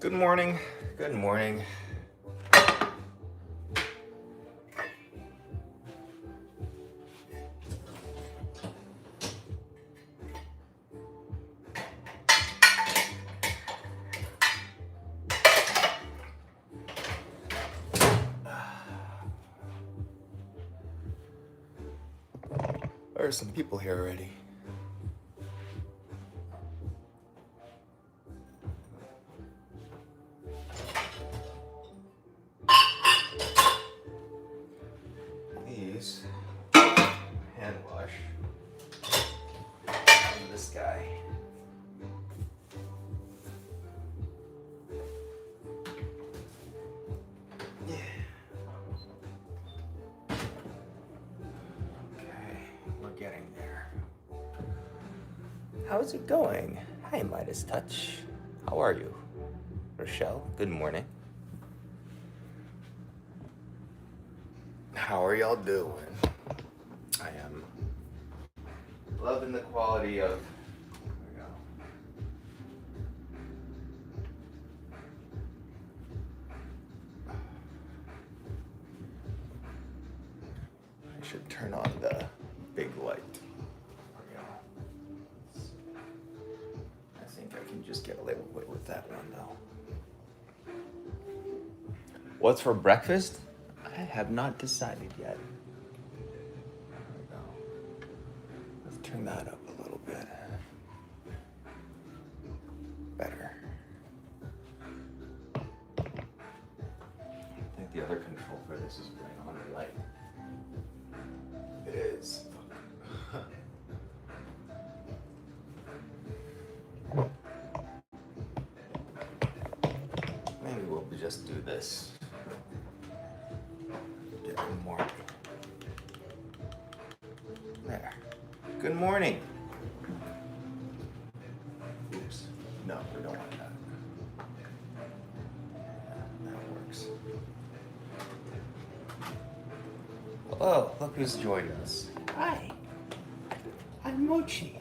Good morning. Good morning. There are some people here already. These hand wash. And this guy. Yeah. Okay, we're getting there. How's it going? Hi, Midas Touch. How are you? Rochelle, good morning. How are y'all doing? I am loving the quality of. There we go. I should turn on the big light. There we go. I think I can just get away with that one though. What's for breakfast? I have not decided yet. There we go. Let's turn that up a little bit. Better. I think the other control for this is going on the light. It is. Maybe we'll just do this. Get one more. There. Good morning. Oops. No, we don't want that. Yeah, that works. Oh, look who's joined us. Hi. I'm Mochi.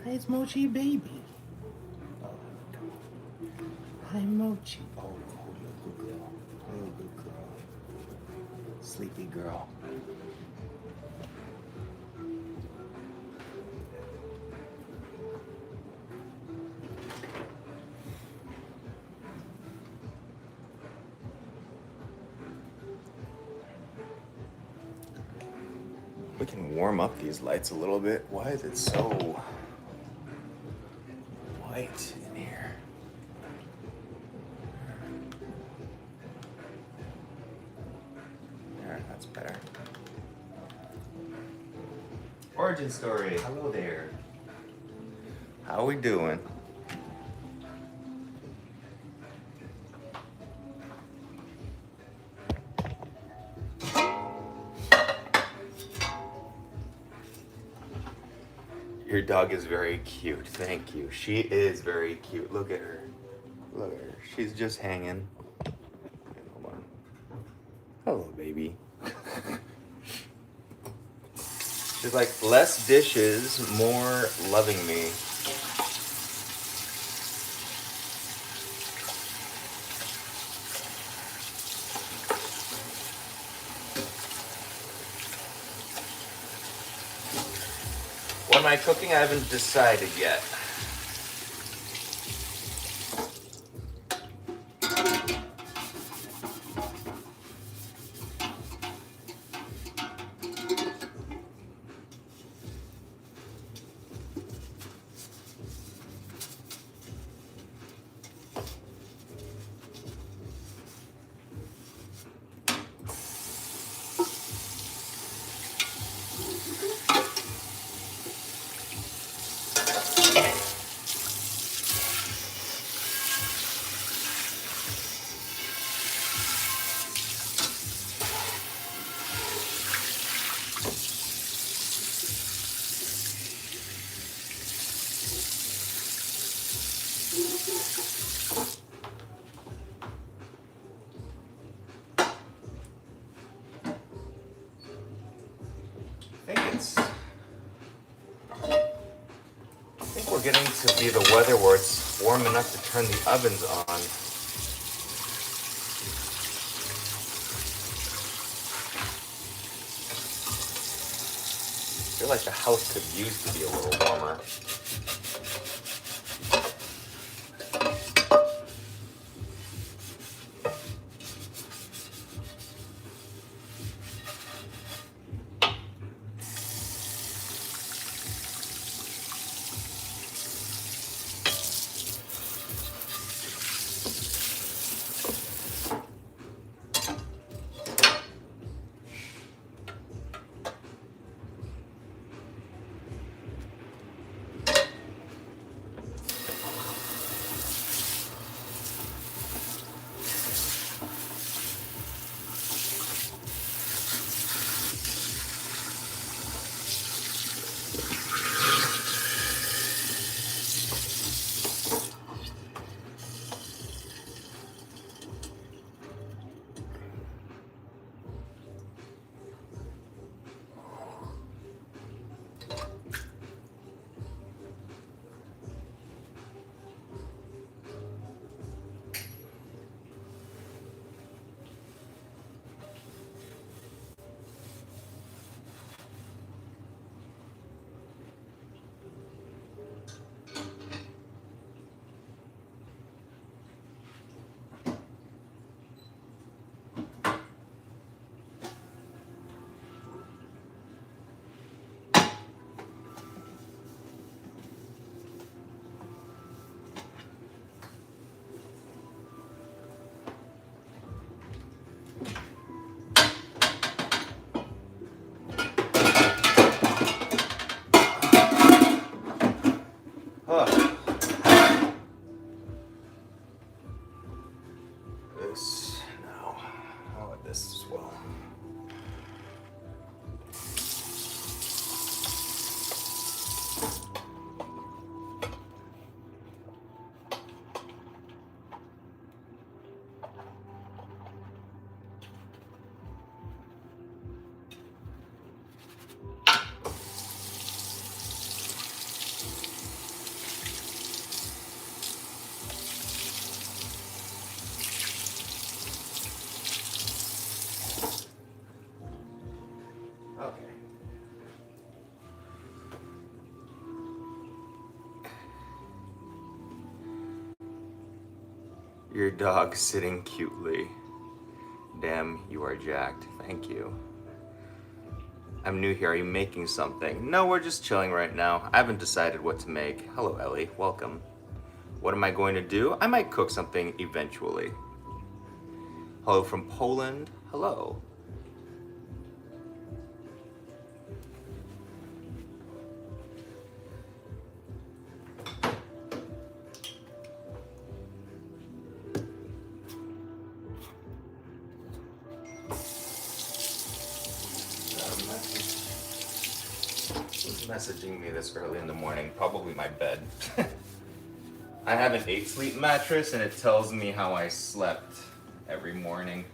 Hi, it's Mochi baby. Oh, there we go. Hi, Mochi. Oh, you're a good girl. You're a good girl. Sleepy girl. We can warm up these lights a little bit. Why is it so white in here? There, that's better. Origin story. Hello there. How we doing? Your dog is very cute. Thank you. She is very cute. Look at her. Look at her. She's just hanging. Hold on. Hello, baby. She's like, less dishes, more loving me. What am I cooking? I haven't decided yet. I think we're getting to be the weather where it's warm enough to turn the ovens on. feel like the house could use to be a little warmer. This now. I'll let this as well. Okay. Your dog sitting cutely. Damn, you are jacked. Thank you. I'm new here. Are you making something? No, we're just chilling right now. I haven't decided what to make. Hello, Ellie. Welcome. What am I going to do? I might cook something eventually. Hello from Poland. Hello. Who's messaging me this early in the morning? Probably my bed. I have an 8-sleep mattress and it tells me how I slept every morning.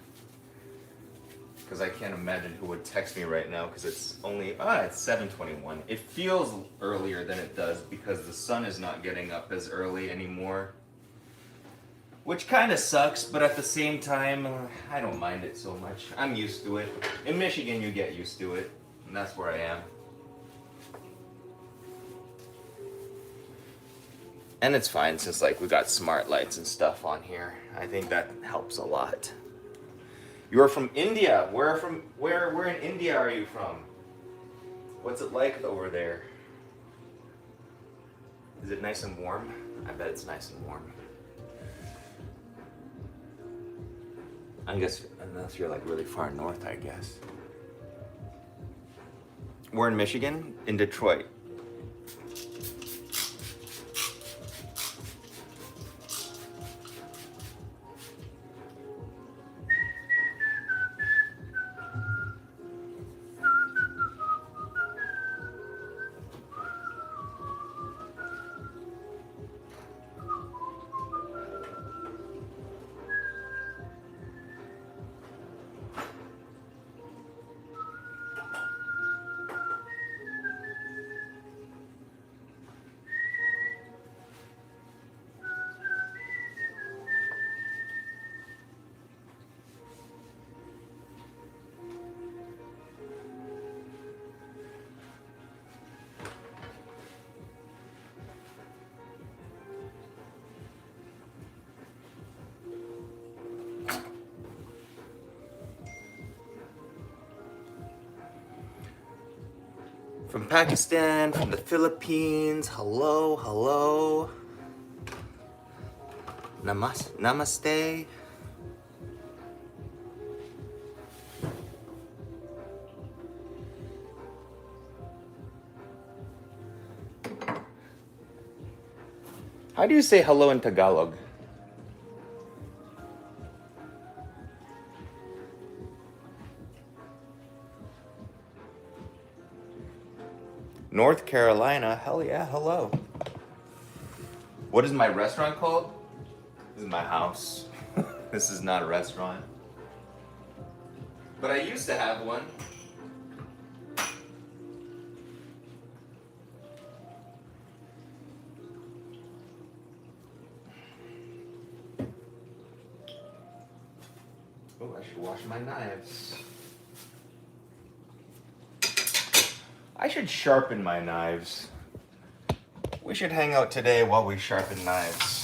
Because I can't imagine who would text me right now because it's only, it's 7:21. It feels earlier than it does because the sun is not getting up as early anymore. Which kind of sucks, but at the same time, I don't mind it so much. I'm used to it. In Michigan, you get used to it, and that's where I am. And it's fine since like we got smart lights and stuff on here. I think that helps a lot. You're from India. Where in India are you from? What's it like over there? Is it nice and warm? I bet it's nice and warm. I guess unless you're like really far north, I guess. We're in Michigan, in Detroit. From Pakistan, from the Philippines. Hello, hello. Namaste. How do you say hello in Tagalog? North Carolina, hell yeah, hello. What is my restaurant called? This is my house. This is not a restaurant. But I used to have one. Oh, I should wash my knives. I should sharpen my knives. We should hang out today while we sharpen knives.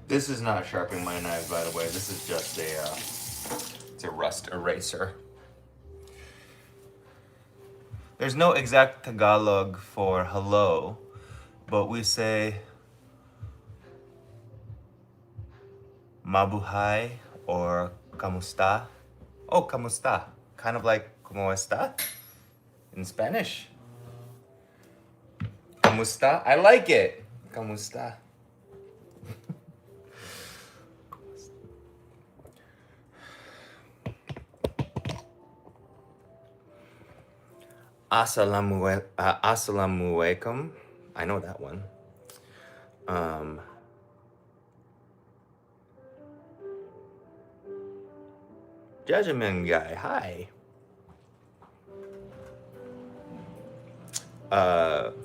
This is not sharpening my knives, by the way. This is just it's a rust eraser. There's no exact Tagalog for hello, but we say mabuhay or kamusta. Oh, kamusta. Kind of like como está in Spanish. Kamusta. I like it. Kamusta. Assalamualaikum. I know that one. Judgment guy, hi.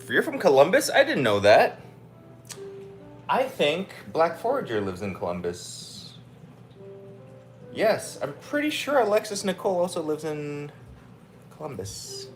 You're from Columbus? I didn't know that. I think Black Forager lives in Columbus. Yes, I'm pretty sure Alexis Nicole also lives in Columbus.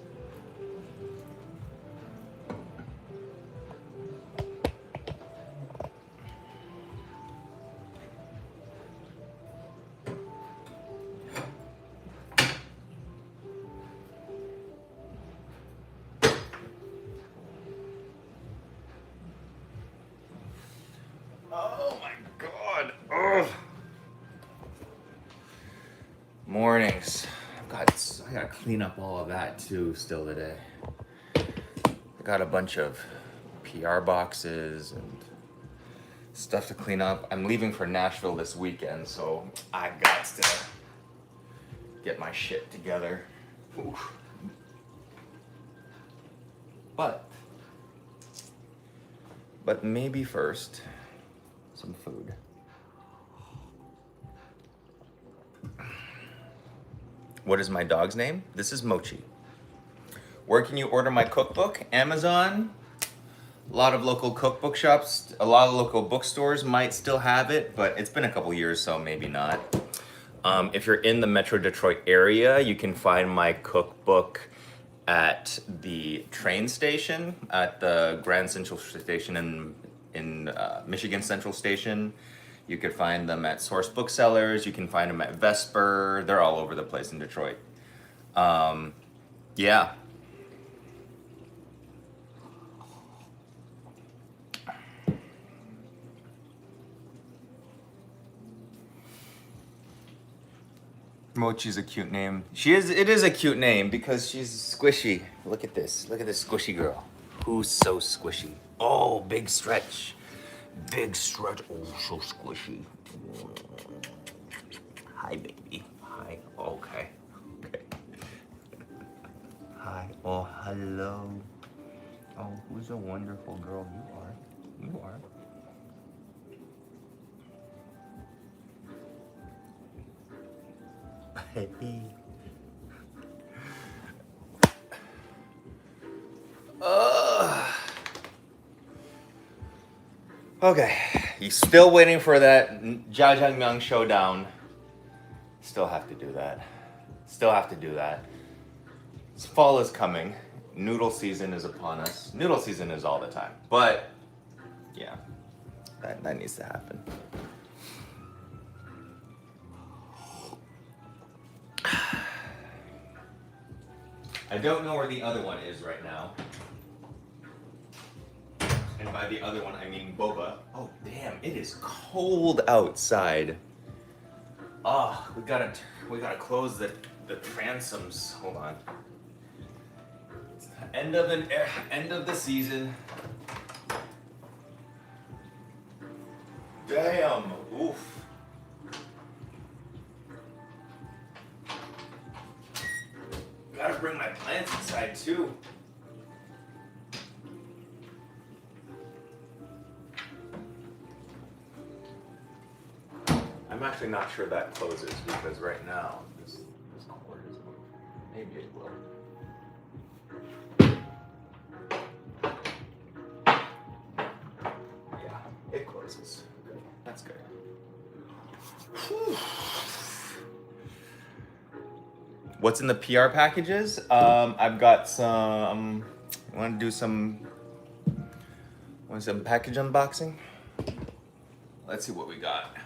Oh my god. Ugh. Mornings. I gotta clean up all of that too still today. I got a bunch of PR boxes and stuff to clean up. I'm leaving for Nashville this weekend, so I got to get my shit together. Oof. But maybe first, some food. What is my dog's name? This is Mochi. Where can you order my cookbook? Amazon. A lot of local cookbook shops, a lot of local bookstores might still have it, but it's been a couple years, so maybe not. If you're in the Metro Detroit area, you can find my cookbook at the train station, at the Grand Central Station in Michigan Central Station. You could find them at Source Booksellers. You can find them at Vesper. They're all over the place in Detroit. Yeah. Mochi's a cute name. It is a cute name because she's squishy. Look at this. Look at this squishy girl. Who's so squishy? Oh, big stretch. Big stretch. Oh, so squishy. Hi, baby. Hi. Okay. Okay. Hi. Oh, hello. Oh, who's a wonderful girl you are. You are. Baby. Okay, you still waiting for that Jajangmyeon showdown. Still have to do that. Still have to do that. Fall is coming. Noodle season is upon us. Noodle season is all the time. But, yeah, that needs to happen. I don't know where the other one is right now. And by the other one, I mean boba. Oh, damn, it is cold outside. Oh, we gotta close the transoms. Hold on. It's the end of the season. Damn. Oof. Gotta bring my plants inside too. I'm actually not sure that closes because right now this cord is moved. Maybe it will. Yeah, it closes. Good. That's good. Whew. What's in the PR packages? I've got some. Want to do some package unboxing? Let's see what we got.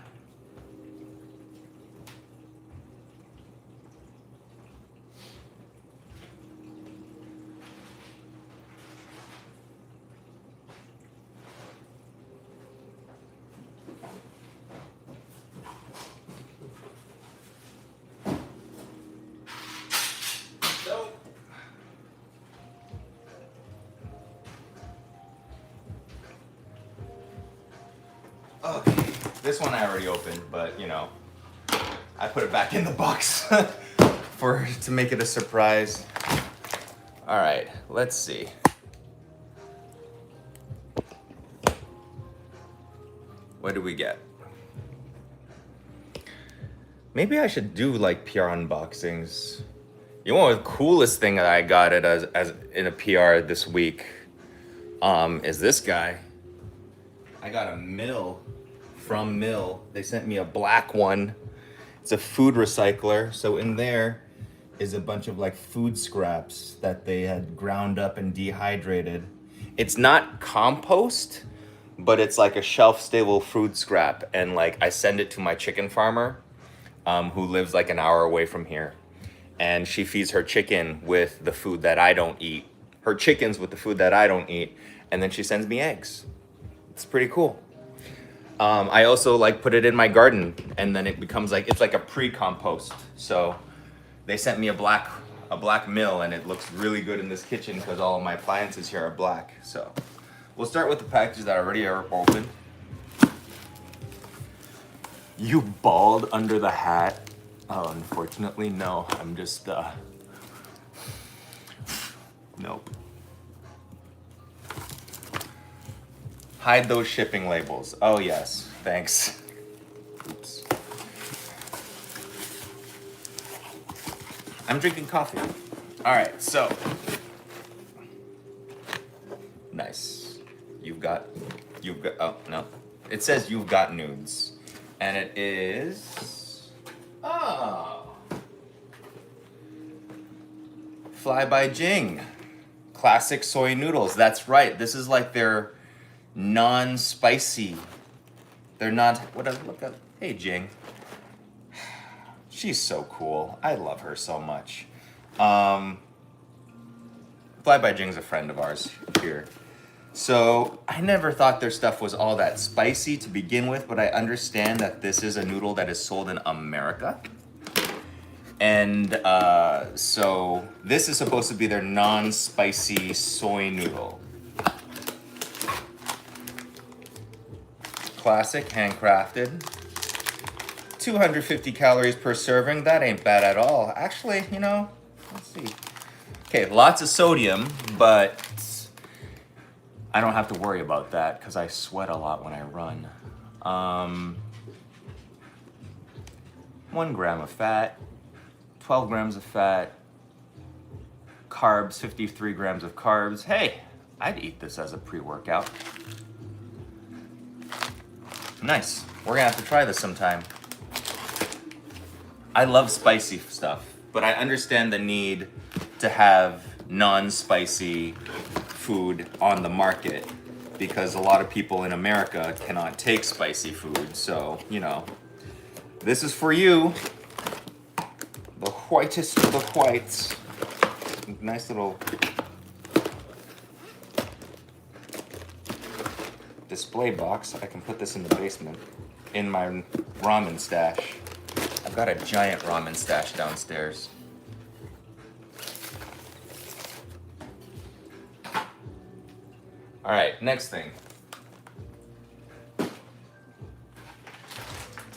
Okay, this one I already opened, but you know, I put it back in the box to make it a surprise. All right, let's see. What do we get? Maybe I should do like PR unboxings. You know, the coolest thing that I got it as in a PR this week is this guy. I got a Mill from Mill. They sent me a black one. It's a food recycler. So in there is a bunch of like food scraps that they had ground up and dehydrated. It's not compost, but it's like a shelf-stable food scrap. And like I send it to my chicken farmer who lives like an hour away from here. And she feeds her chicken with the food that I don't eat. Her chickens with the food that I don't eat. And then she sends me eggs. It's pretty cool. I also like put it in my garden and then it becomes like, it's like a pre-compost. So they sent me a black Mill and it looks really good in this kitchen because all of my appliances here are black. So we'll start with the packages that already are open. You bald under the hat? Oh, unfortunately, no. I'm just, nope. Hide those shipping labels. Oh, yes. Thanks. Oops. I'm drinking coffee. All right, so. Nice. Oh, no. It says you've got nudes. And it is, Fly by Jing. Classic soy noodles. That's right. This is like their non-spicy They're not, look at, hey Jing. She's so cool. I love her so much. Fly by Jing's a friend of ours here. So I never thought their stuff was all that spicy to begin with, but I understand that this is a noodle that is sold in America. And so this is supposed to be their non-spicy soy noodle. Classic, handcrafted. 250 calories per serving. That ain't bad at all. Actually, you know, let's see. Okay, lots of sodium, but I don't have to worry about that because I sweat a lot when I run. 1 gram of fat, 12 grams of fat, carbs, 53 grams of carbs. Hey, I'd eat this as a pre-workout. Nice. We're gonna have to try this sometime. I love spicy stuff, but I understand the need to have non-spicy food on the market because a lot of people in America cannot take spicy food. So, you know, this is for you. The whitest of the whites. Nice little display box. I can put this in the basement in my ramen stash. I've got a giant ramen stash downstairs. All right, next thing.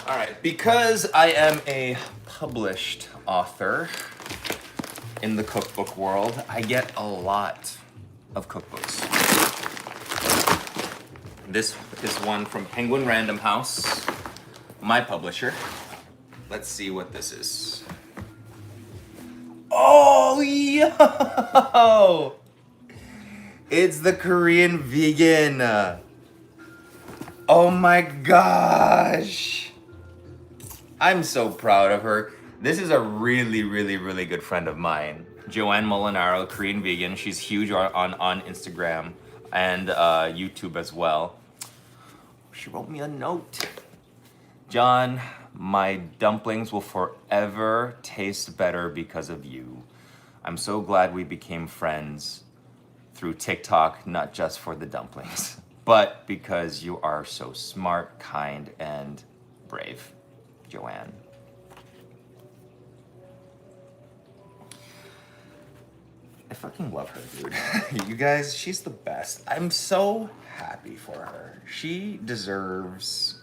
All right, because I am a published author in the cookbook world, I get a lot of cookbooks. This is one from Penguin Random House, my publisher. Let's see what this is. Oh, yo! It's the Korean vegan. Oh my gosh. I'm so proud of her. This is a really, really, really good friend of mine. Joanne Molinaro, Korean vegan. She's huge on Instagram and YouTube as well. She wrote me a note. John, my dumplings will forever taste better because of you. I'm so glad we became friends through TikTok, not just for the dumplings, but because you are so smart, kind, and brave, Joanne. I fucking love her, dude. You guys, she's the best. I'm so happy for her. She deserves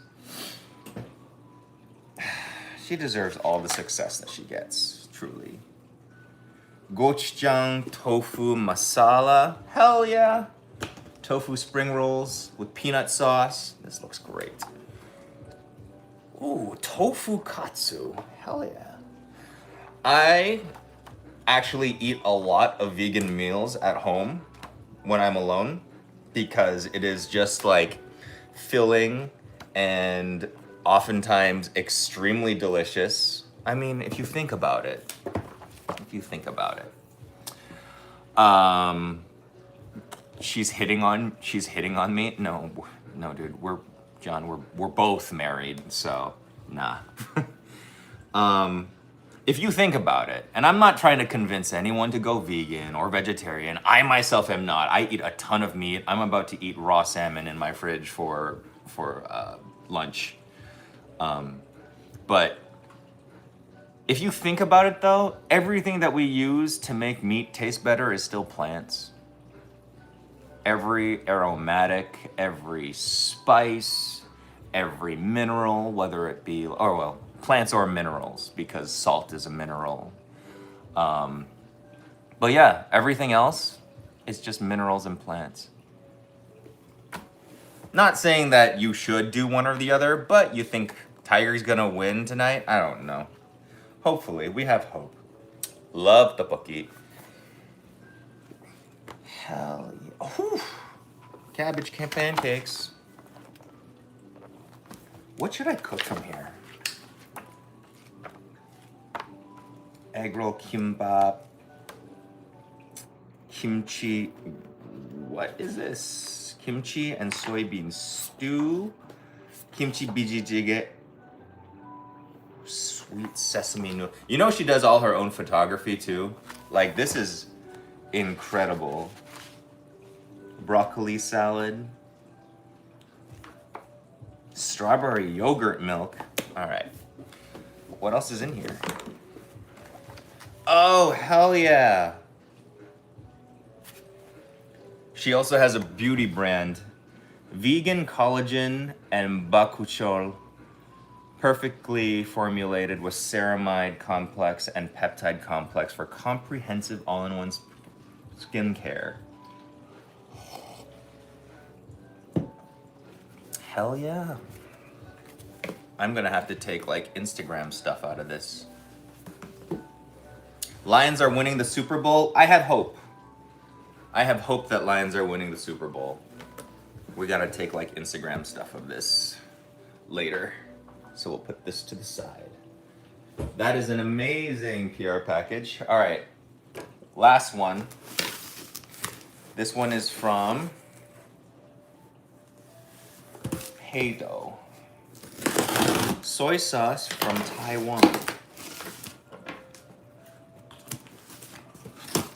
all the success that she gets, truly. Gochujang tofu masala. Hell yeah. Tofu spring rolls with peanut sauce. This looks great. Ooh, tofu katsu. Hell yeah. I actually eat a lot of vegan meals at home when I'm alone because it is just like filling and oftentimes extremely delicious. I mean, if you think about it. She's hitting on me. No, dude. We're both married, so nah. If you think about it, and I'm not trying to convince anyone to go vegan or vegetarian. I myself am not. I eat a ton of meat. I'm about to eat raw salmon in my fridge for lunch. But if you think about it though, everything that we use to make meat taste better is still plants. Every aromatic, every spice, every mineral, whether it be, plants or minerals, because salt is a mineral. But yeah, everything else is just minerals and plants. Not saying that you should do one or the other, but you think Tiger's gonna win tonight? I don't know. Hopefully, we have hope. Love tteokbokki. Hell yeah. Whew. Cabbage pancakes. What should I cook from here? Egg roll kimbap. Kimchi. What is this? Kimchi and soybean stew. Kimchi biji jjigae. Sweet sesame noodle. You know she does all her own photography too? Like, this is incredible. Broccoli salad. Strawberry yogurt milk. All right. What else is in here? Oh, hell yeah. She also has a beauty brand. Vegan collagen and bakuchiol. Perfectly formulated with ceramide complex and peptide complex for comprehensive all-in-one skincare. Hell yeah. I'm gonna have to take like Instagram stuff out of this. Lions are winning the Super Bowl. I have hope. I have hope that Lions are winning the Super Bowl. We gotta take like Instagram stuff of this later. So we'll put this to the side. That is an amazing PR package. All right, last one. This one is from Heido. Soy sauce from Taiwan.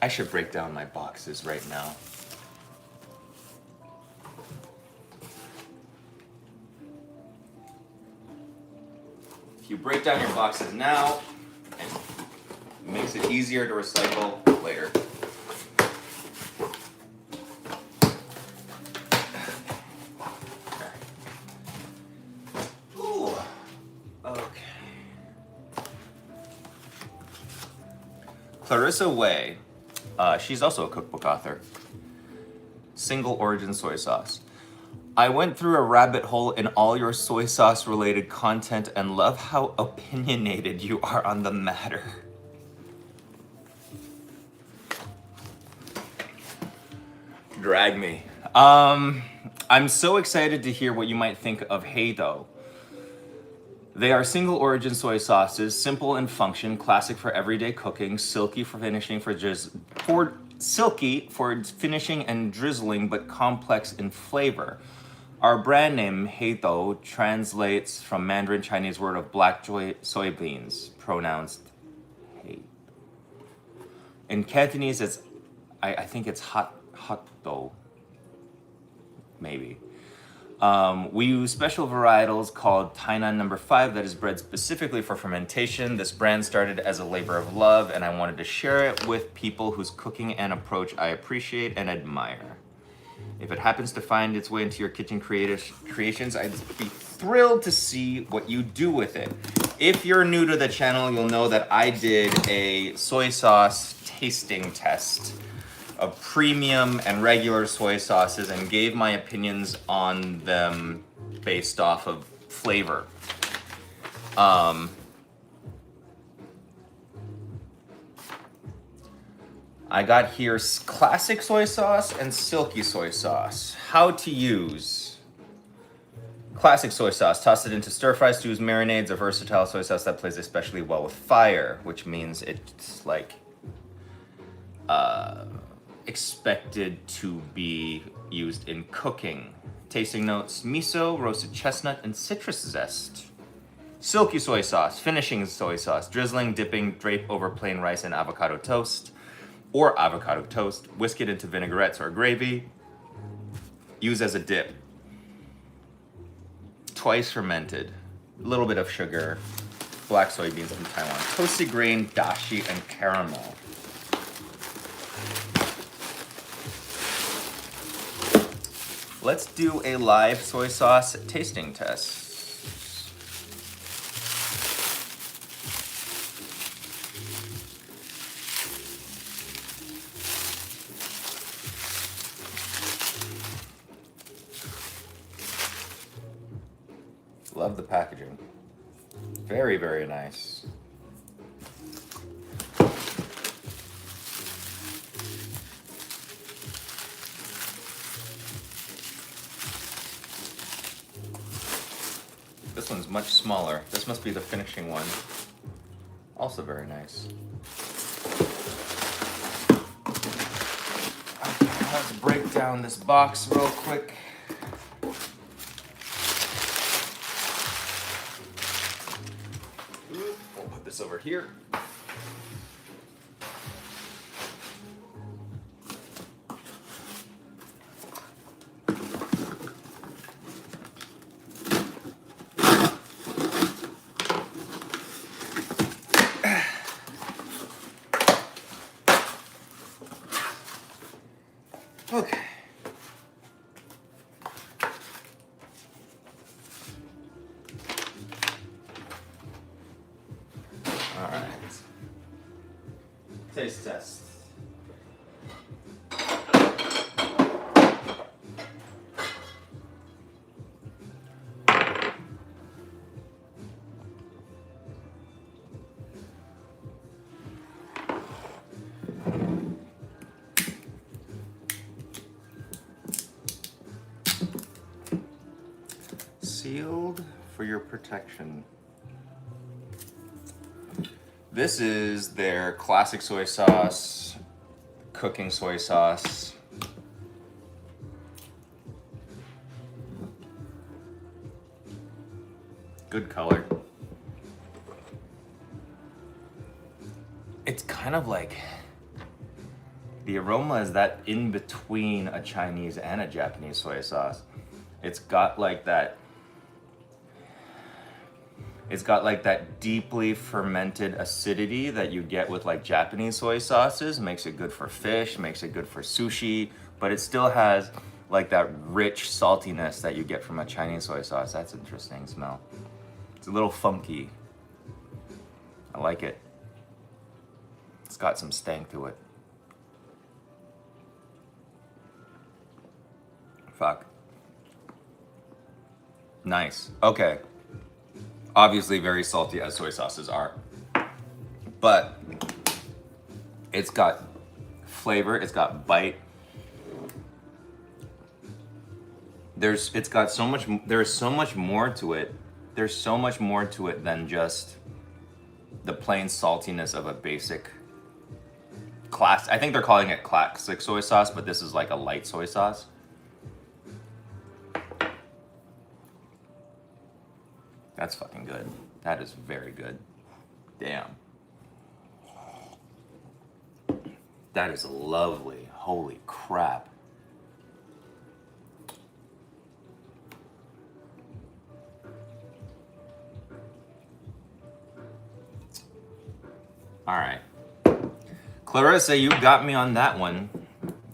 I should break down my boxes right now. If you break down your boxes now, it makes it easier to recycle later. Ooh. Okay. Clarissa Way. She's also a cookbook author. Single origin soy sauce. I went through a rabbit hole in all your soy sauce related content and love how opinionated you are on the matter. Drag me. I'm so excited to hear what you might think of Heido. They are single origin soy sauces, simple in function, classic for everyday cooking, silky for finishing and drizzling, but complex in flavor. Our brand name, Heido, translates from Mandarin Chinese word of black soybeans, pronounced Hei. In Cantonese, it's, I think it's hot do, maybe. We use special varietals called Tainan No. 5 that is bred specifically for fermentation. This brand started as a labor of love, and I wanted to share it with people whose cooking and approach I appreciate and admire. If it happens to find its way into your kitchen creations, I'd be thrilled to see what you do with it. If you're new to the channel, you'll know that I did a soy sauce tasting test of premium and regular soy sauces and gave my opinions on them based off of flavor. I got here classic soy sauce and silky soy sauce. How to use. Classic soy sauce. Toss it into stir fry stews, marinades, a versatile soy sauce that plays especially well with fire, which means it's like expected to be used in cooking. Tasting notes: miso, roasted chestnut, and citrus zest. Silky soy sauce, finishing soy sauce, drizzling, dipping, drape over plain rice and avocado toast, or avocado toast, whisk it into vinaigrettes or gravy, use as a dip. Twice fermented, a little bit of sugar, black soybeans from Taiwan, toasted grain, dashi, and caramel. Let's do a live soy sauce tasting test. Love the packaging. Very, very nice. This one's much smaller. This must be the finishing one. Also very nice. Okay, let's break down this box real quick. this over here. Okay. All right. Taste test. Sealed for your protection. This is their classic soy sauce, cooking soy sauce. Good color. It's kind of like, the aroma is that in between a Chinese and a Japanese soy sauce. It's got like that deeply fermented acidity that you get with like Japanese soy sauces. Makes it good for fish, makes it good for sushi, but it still has like that rich saltiness that you get from a Chinese soy sauce. That's interesting smell. It's a little funky. I like it. It's got some stank to it. Fuck. Nice. Okay. Obviously very salty as soy sauces are. But it's got flavor, it's got bite. There's so much more to it. There's so much more to it than just the plain saltiness of a basic I think they're calling it classic soy sauce, but this is like a light soy sauce. That's fucking good. That is very good. Damn. That is lovely. Holy crap. All right. Clarissa, you got me on that one.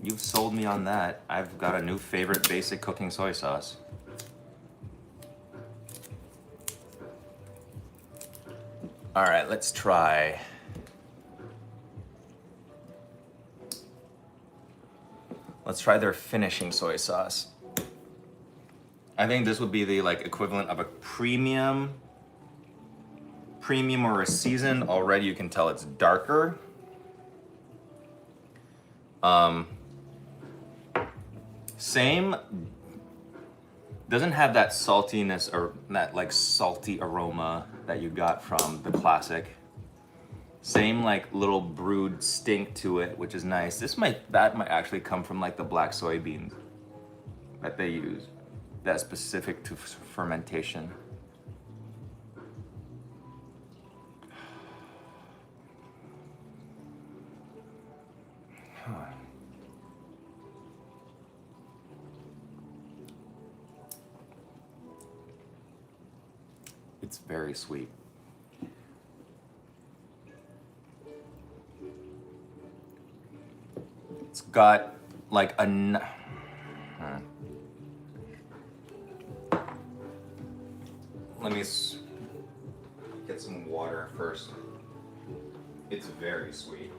You've sold me on that. I've got a new favorite basic cooking soy sauce. All right, let's try. Let's try their finishing soy sauce. I think this would be the like equivalent of a premium or a seasoned. Already you can tell it's darker. Same, doesn't have that saltiness or that like salty aroma that you got from the classic. Same like little brewed stink to it, which is nice. That might actually come from like the black soybeans that they use, that's specific to fermentation. It's very sweet. It's got like a let me get some water first. It's very sweet.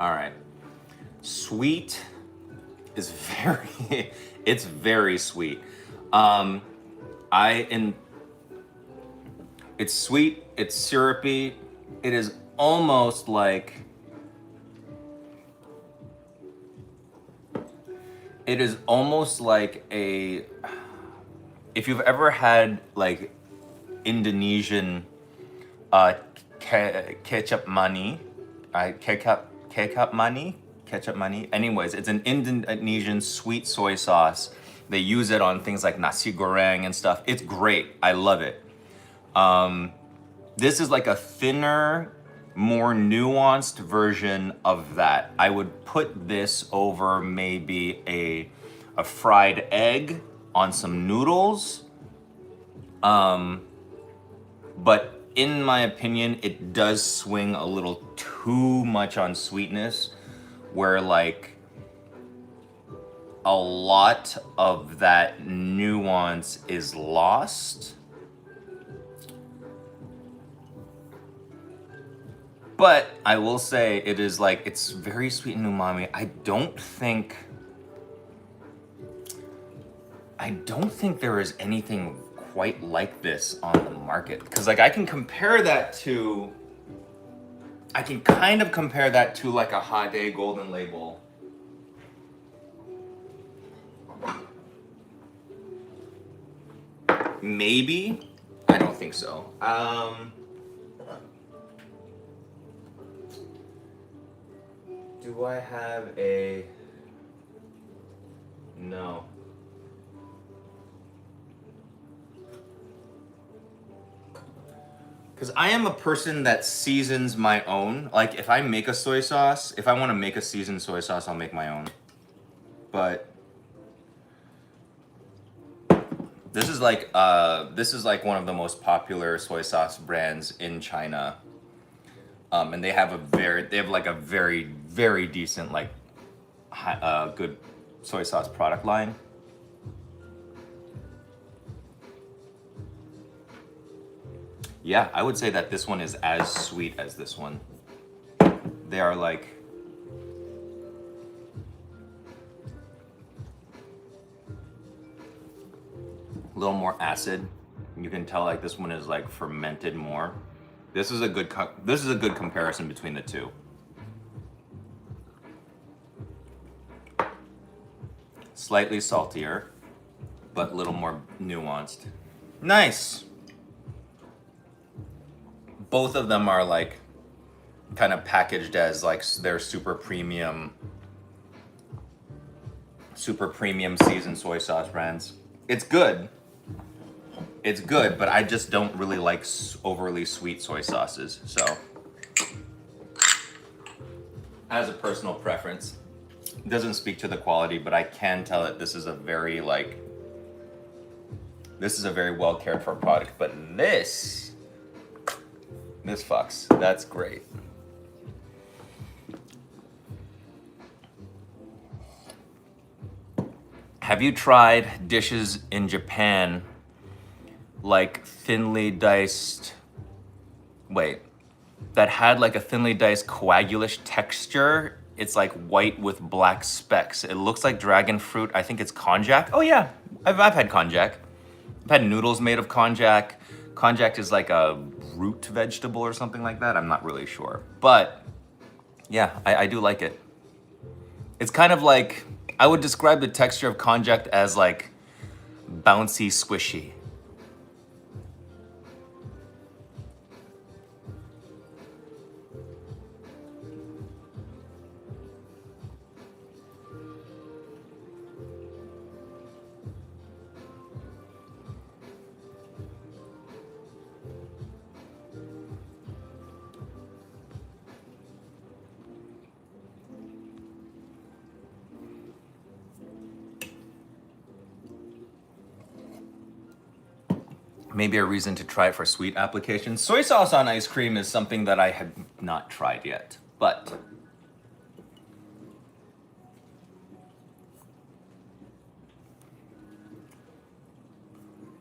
All right. Sweet is it's very sweet. It's sweet, it's syrupy. It is almost like It is almost like a, if you've ever had like Indonesian ketchup mani, ketchup mani. Anyways, it's an Indonesian sweet soy sauce. They use it on things like nasi goreng and stuff. It's great. I love it. This is like a thinner, more nuanced version of that. I would put this over maybe a fried egg on some noodles. But in my opinion, it does swing a little too much on sweetness, where like a lot of that nuance is lost. But I will say it is like, it's very sweet and umami. I don't think there is anything quite like this on the market. Because like I can kind of compare that to like a Hade Golden Label. Maybe? I don't think so. Do I have a... No. Because I am a person that seasons my own. Like if I make a soy sauce, if I want to make a seasoned soy sauce, I'll make my own. But this is like one of the most popular soy sauce brands in China. And they have a very decent like good soy sauce product line. Yeah, I would say that this one is as sweet as this one. They are like a little more acid. You can tell like this one is like fermented more. This is a good comparison between the two. Slightly saltier, but a little more nuanced. Nice. Both of them are like kind of packaged as like their super premium seasoned soy sauce brands. It's good, but I just don't really like overly sweet soy sauces. So, as a personal preference, it doesn't speak to the quality, but I can tell that this is a very well cared for product. But this fucks. That's great. Have you tried dishes in Japan like that had like a thinly diced coagulous texture? It's like white with black specks. It looks like dragon fruit. I think it's konjac. Oh yeah, I've had konjac. I've had noodles made of konjac. Konjac is like a root vegetable or something like that. I'm not really sure. But yeah, I do like it. It's kind of like, I would describe the texture of konjac as like bouncy, squishy. Maybe a reason to try it for sweet applications. Soy sauce on ice cream is something that I have not tried yet, but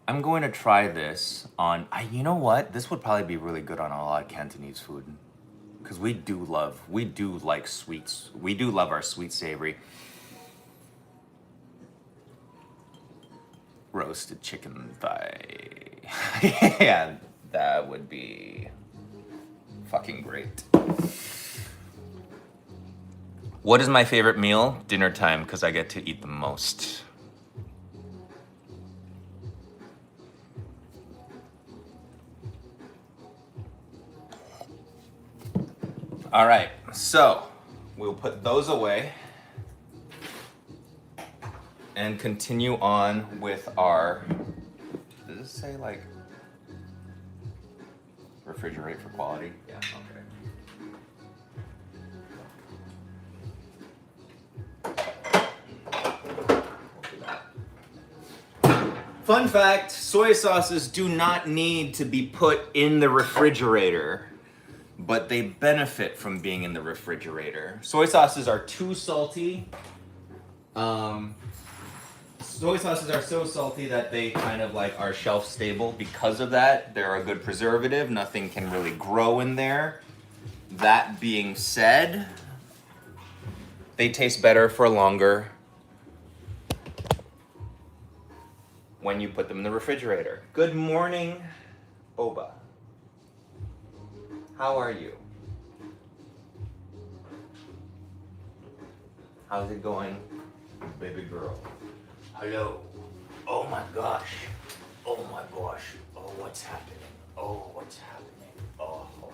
I'm going to try this on, you know what? This would probably be really good on a lot of Cantonese food. Because we do like sweets. We do love our sweet savory. Roasted chicken thigh. Yeah, that would be fucking great. What is my favorite meal? Dinner time, because I get to eat the most. All right, so we'll put those away and continue on with our, does this say like refrigerate for quality? Yeah, okay. Fun fact, soy sauces do not need to be put in the refrigerator, but they benefit from being in the refrigerator. Soy sauces are too salty. Soy sauces are so salty that they kind of like are shelf stable because of that. They're a good preservative. Nothing can really grow in there. That being said, they taste better for longer when you put them in the refrigerator. Good morning, Boba. How are you? How's it going, baby girl? Hello. Oh my gosh. Oh my gosh. Oh, what's happening? Oh, what's happening? Oh. Oh,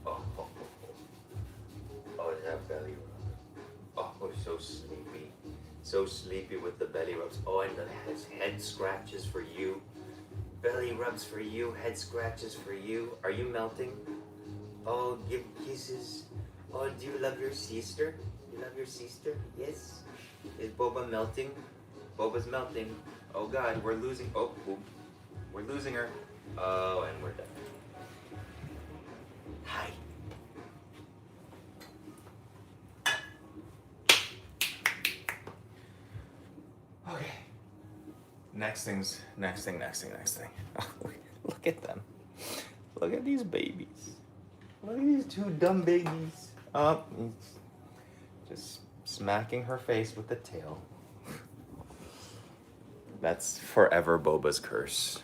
oh, oh, oh. Oh, that belly rub. Oh, so sleepy. So sleepy with the belly rubs. Oh, and the head scratches for you. Belly rubs for you. Head scratches for you. Are you melting? Oh, give kisses. Oh, do you love your sister? You love your sister? Yes? Is Boba melting? Boba's melting. Oh God, we're losing. Oh, we're losing her. Oh, and we're done. Hi. Okay. Next thing. Look at them. Look at these babies. Look at these two dumb babies. Oh, just smacking her face with the tail. That's forever Boba's curse.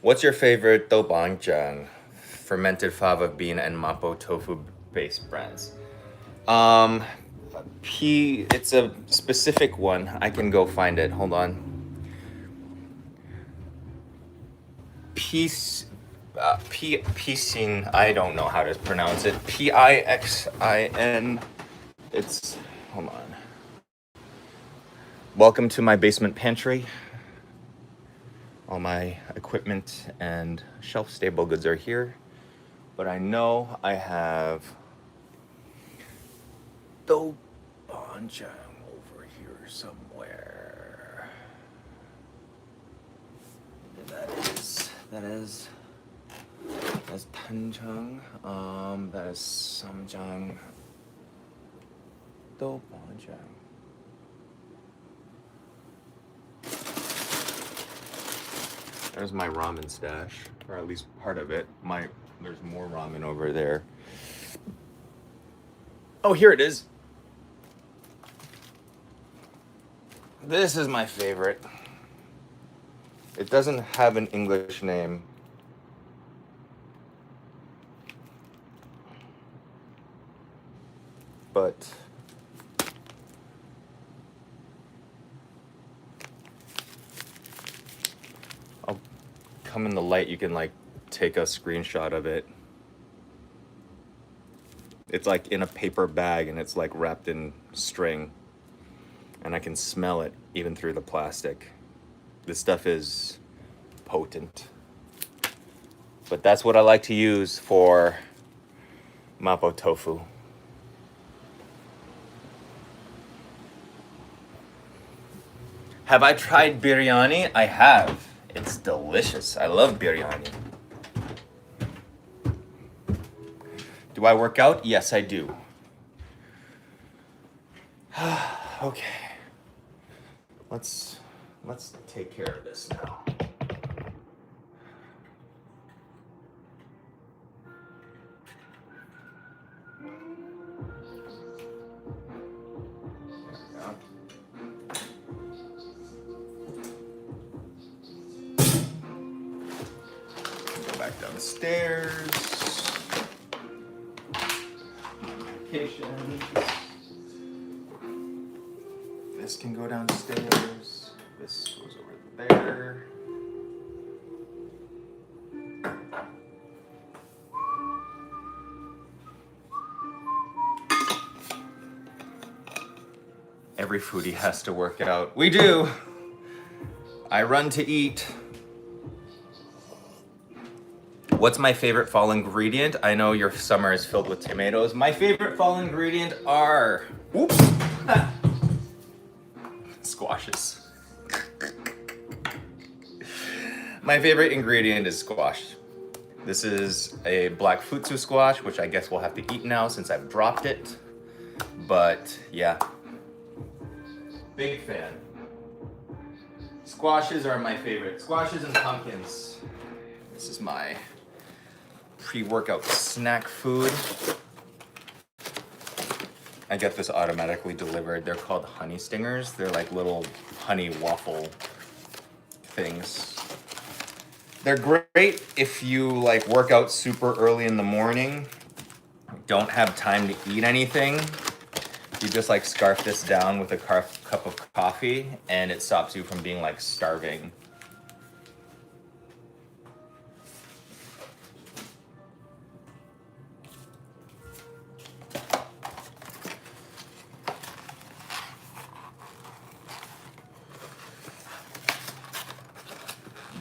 What's your favorite doubanjiang, fermented fava bean and mapo tofu based brands? It's a specific one. I can go find it. Hold on. Pixin, I don't know how to pronounce it. Pixin. It's, hold on. Welcome to my basement pantry. All my equipment and shelf-stable goods are here. But I know I have doubanjiang over here somewhere. That's tanjang. That is samjang. Doubanjiang. There's my ramen stash, or at least part of it. There's more ramen over there. Oh, here it is. This is my favorite. It doesn't have an English name. But I'll come in the light, you can like take a screenshot of it. It's like in a paper bag and it's like wrapped in string. And I can smell it even through the plastic. This stuff is potent. But that's what I like to use for mapo tofu. Have I tried biryani? I have. It's delicious. I love biryani. Do I work out? Yes, I do. Okay. Let's take care of this now. downstairs. Medications. This can go downstairs. This goes over there. Every foodie has to work out. We do. I run to eat. What's my favorite fall ingredient? I know your summer is filled with tomatoes. My favorite fall ingredient are, oops, squashes. My favorite ingredient is squash. This is a black futsu squash, which I guess we'll have to eat now since I've dropped it. But yeah, big fan. Squashes are my favorite. Squashes and pumpkins. This is my pre-workout snack food. I get this automatically delivered. They're called honey stingers. They're like little honey waffle things. They're great if you like work out super early in the morning, don't have time to eat anything. You just like scarf this down with a cup of coffee and it stops you from being like starving.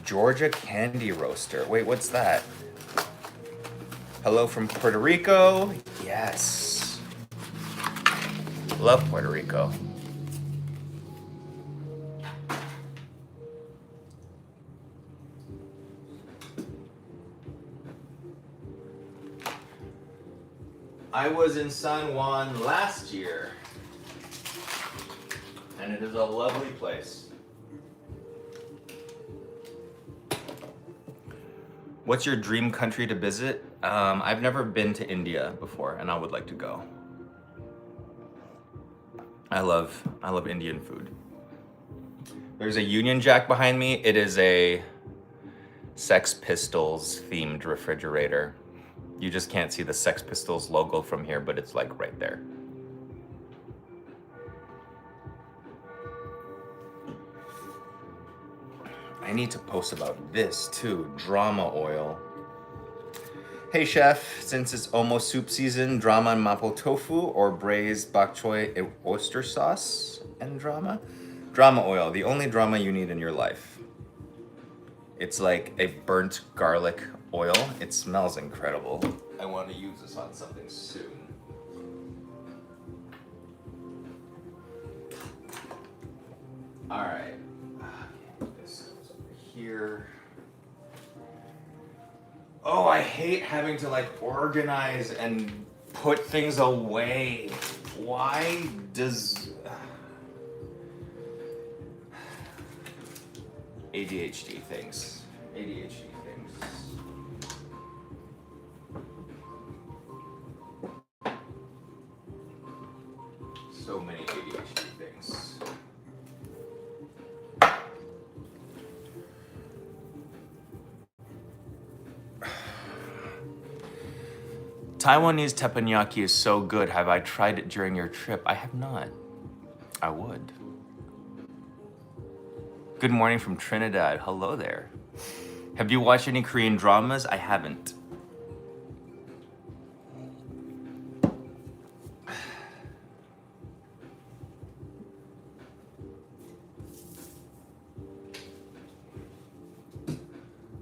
Georgia Candy Roaster. Wait, what's that? Hello from Puerto Rico. Yes. Love Puerto Rico. I was in San Juan last year, and it is a lovely place. What's your dream country to visit? I've never been to India before, and I would like to go. I love Indian food. There's a Union Jack behind me. It is a Sex Pistols themed refrigerator. You just can't see the Sex Pistols logo from here, but it's like right there. I need to post about this too, drama oil. Hey chef, since it's almost soup season, drama and mapo tofu or braised bok choy and oyster sauce and drama? Drama oil, the only drama you need in your life. It's like a burnt garlic oil. It smells incredible. I want to use this on something soon. All right. This goes over here. Oh, I hate having to like organize and put things away. Why does ADHD things? So many ADHD things. Taiwanese teppanyaki is so good. Have I tried it during your trip? I have not. I would. Good morning from Trinidad. Hello there. Have you watched any Korean dramas? I haven't.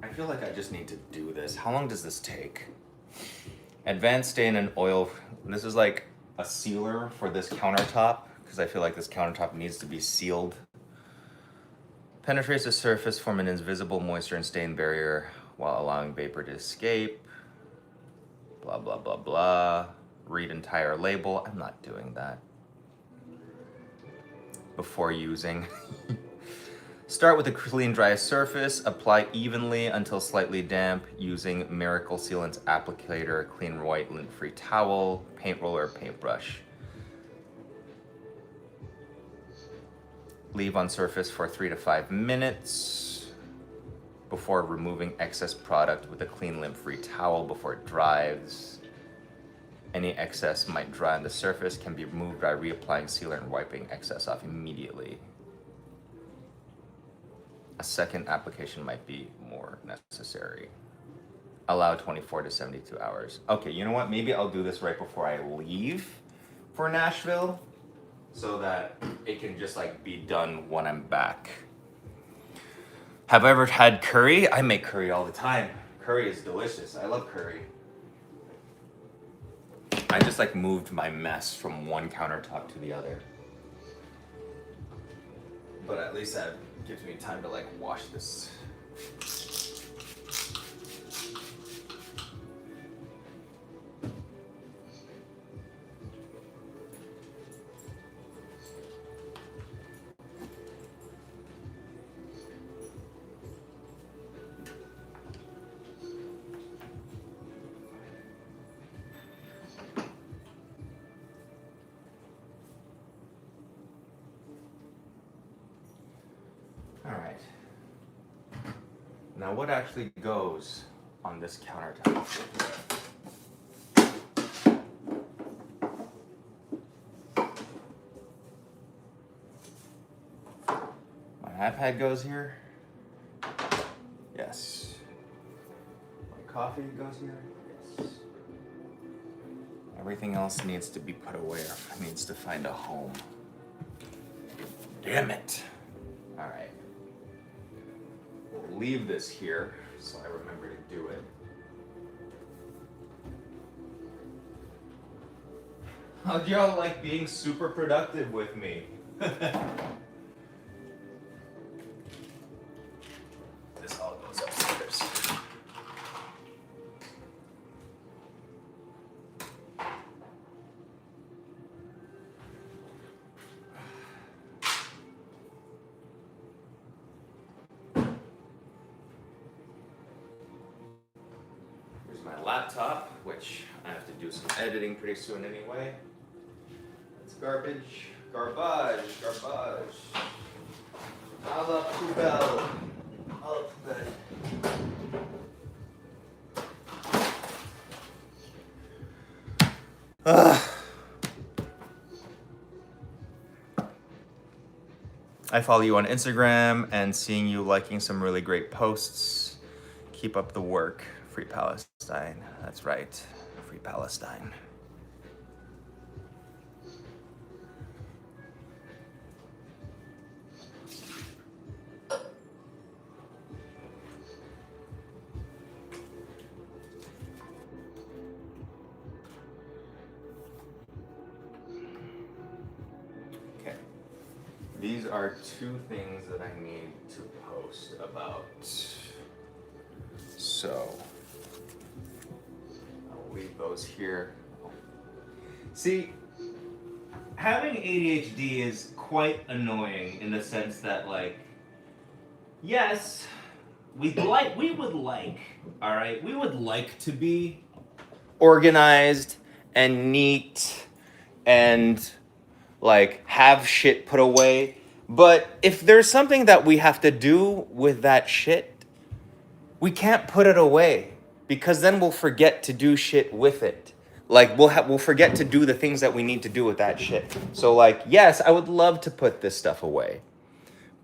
I feel like I just need to do this. How long does this take? Advanced stain and oil. This is like a sealer for this countertop because I feel like this countertop needs to be sealed. Penetrates the surface, form an invisible moisture and stain barrier while allowing vapor to escape. Blah, blah, blah, blah. Read entire label. I'm not doing that. Before using. Start with a clean, dry surface. Apply evenly until slightly damp using Miracle Sealant's applicator, clean white lint-free towel, paint roller, paintbrush. Leave on surface for 3 to 5 minutes. before removing excess product with a clean lint-free towel before it dries. Any excess might dry on the surface, can be removed by reapplying sealer and wiping excess off immediately. A second application might be more necessary. Allow 24 to 72 hours. Okay, you know what? Maybe I'll do this right before I leave for Nashville so that it can just like be done when I'm back. Have I ever had curry? I make curry all the time. Curry is delicious. I love curry. I just like moved my mess from one countertop to the other. But at least that gives me time to like wash this. All right. Now what actually goes on this countertop? My iPad goes here. Yes. My coffee goes here. Yes. Everything else needs to be put away or needs to find a home. Damn it. All right. We'll leave this here so I remember to do it. How'd y'all like being super productive with me? This all goes upstairs. Here's my laptop, which I have to do some editing pretty soon anyway. That's garbage. Garbage. Garbage. A la poubelle. A la poubelle. I follow you on Instagram and seeing you liking some really great posts. Keep up the work. Free Palestine. That's right. Free Palestine. Okay. These are two things that I need to post about. So I'll leave those here. See, having ADHD is quite annoying in the sense that, like, yes, we would like, all right, we would like to be organized and neat and like have shit put away. But if there's something that we have to do with that shit, we can't put it away because then we'll forget to do shit with it. Like we'll forget to do the things that we need to do with that shit. So like, yes, I would love to put this stuff away,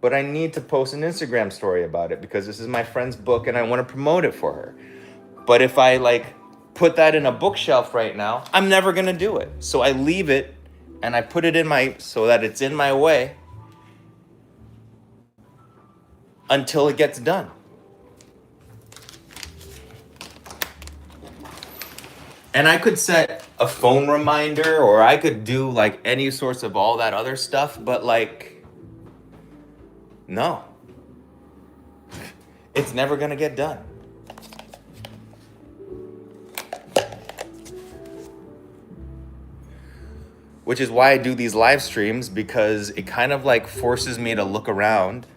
but I need to post an Instagram story about it because this is my friend's book and I want to promote it for her. But if I like put that in a bookshelf right now, I'm never gonna do it. So I leave it and I put it in so that it's in my way until it gets done. And I could set a phone reminder or I could do like any sorts of all that other stuff, but like, no. It's never gonna get done. Which is why I do these live streams, because it kind of like forces me to look around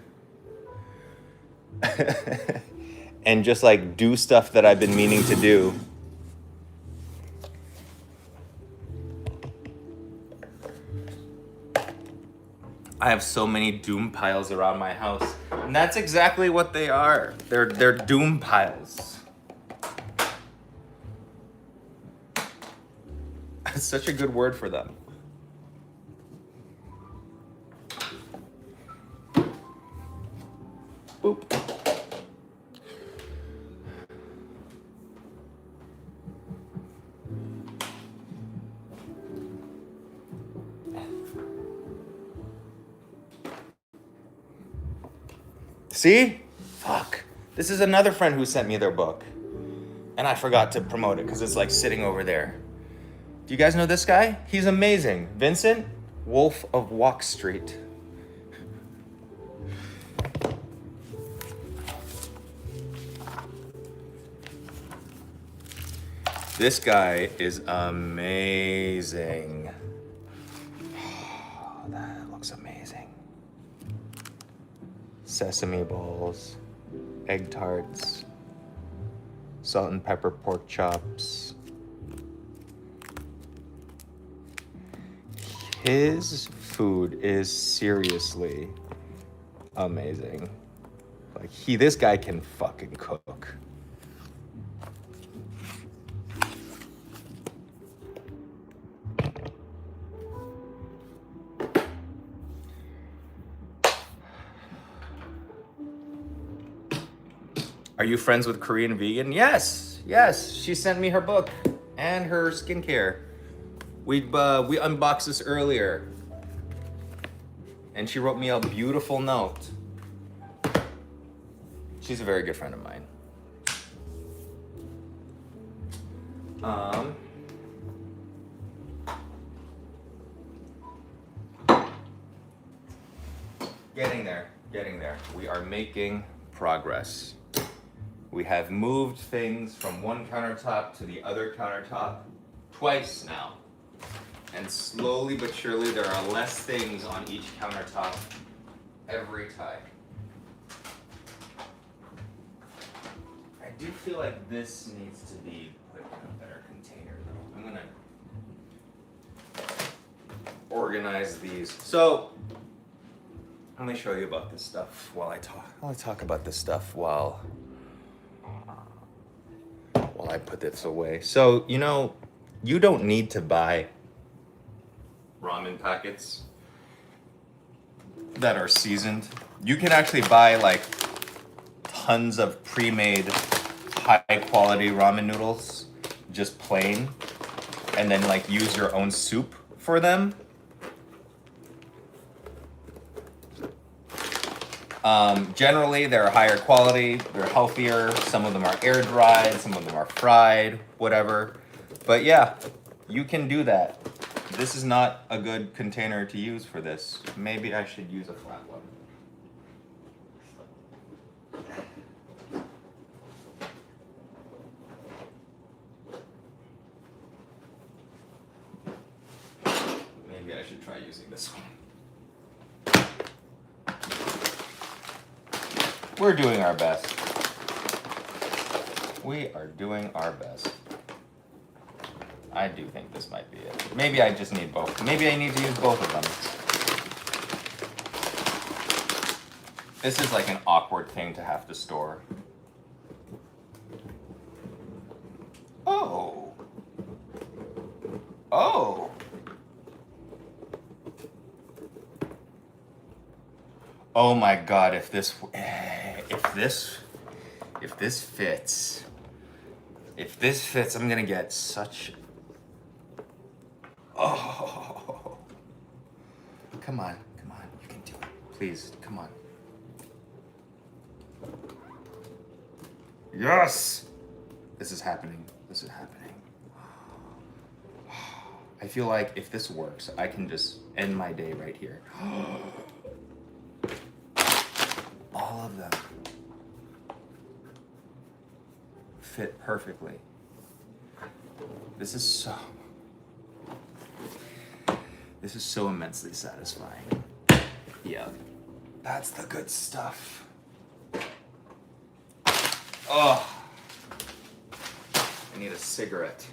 and just like do stuff that I've been meaning to do. I have so many doom piles around my house, and that's exactly what they are. They're doom piles. It's such a good word for them. Boop. See? Fuck. This is another friend who sent me their book. And I forgot to promote it because it's like sitting over there. Do you guys know this guy? He's amazing. Vincent, Wolf of Walk Street. This guy is amazing. Oh, that looks amazing. Sesame balls, egg tarts, salt and pepper pork chops. His food is seriously amazing. Like this guy can fucking cook. Are you friends with Korean Vegan? Yes, yes. She sent me her book and her skincare. We unboxed this earlier, and she wrote me a beautiful note. She's a very good friend of mine. Getting there. We are making progress. We have moved things from one countertop to the other countertop twice now. And slowly but surely there are less things on each countertop every time. I do feel like this needs to be put in a better container though. I'm gonna organize these. So let me show you about this stuff while I talk. I'll talk about this stuff while I put this away. So, you know, you don't need to buy ramen packets that are seasoned. You can actually buy like tons of pre-made high quality ramen noodles, just plain, and then like use your own soup for them. Generally, they're higher quality, they're healthier. Some of them are air dried, some of them are fried, whatever. But yeah, you can do that. This is not a good container to use for this. Maybe I should use a flat one. Maybe I should try using this one. We're doing our best. We are doing our best. I do think this might be it. Maybe I just need both. Maybe I need to use both of them. This is like an awkward thing to have to store. Oh. Oh. Oh my God, if this fits, I'm gonna get such, oh, come on, you can do it, please, come on. Yes, this is happening. I feel like if this works, I can just end my day right here. All of them fit perfectly. This is so immensely satisfying. Yeah, that's the good stuff. Oh, I need a cigarette.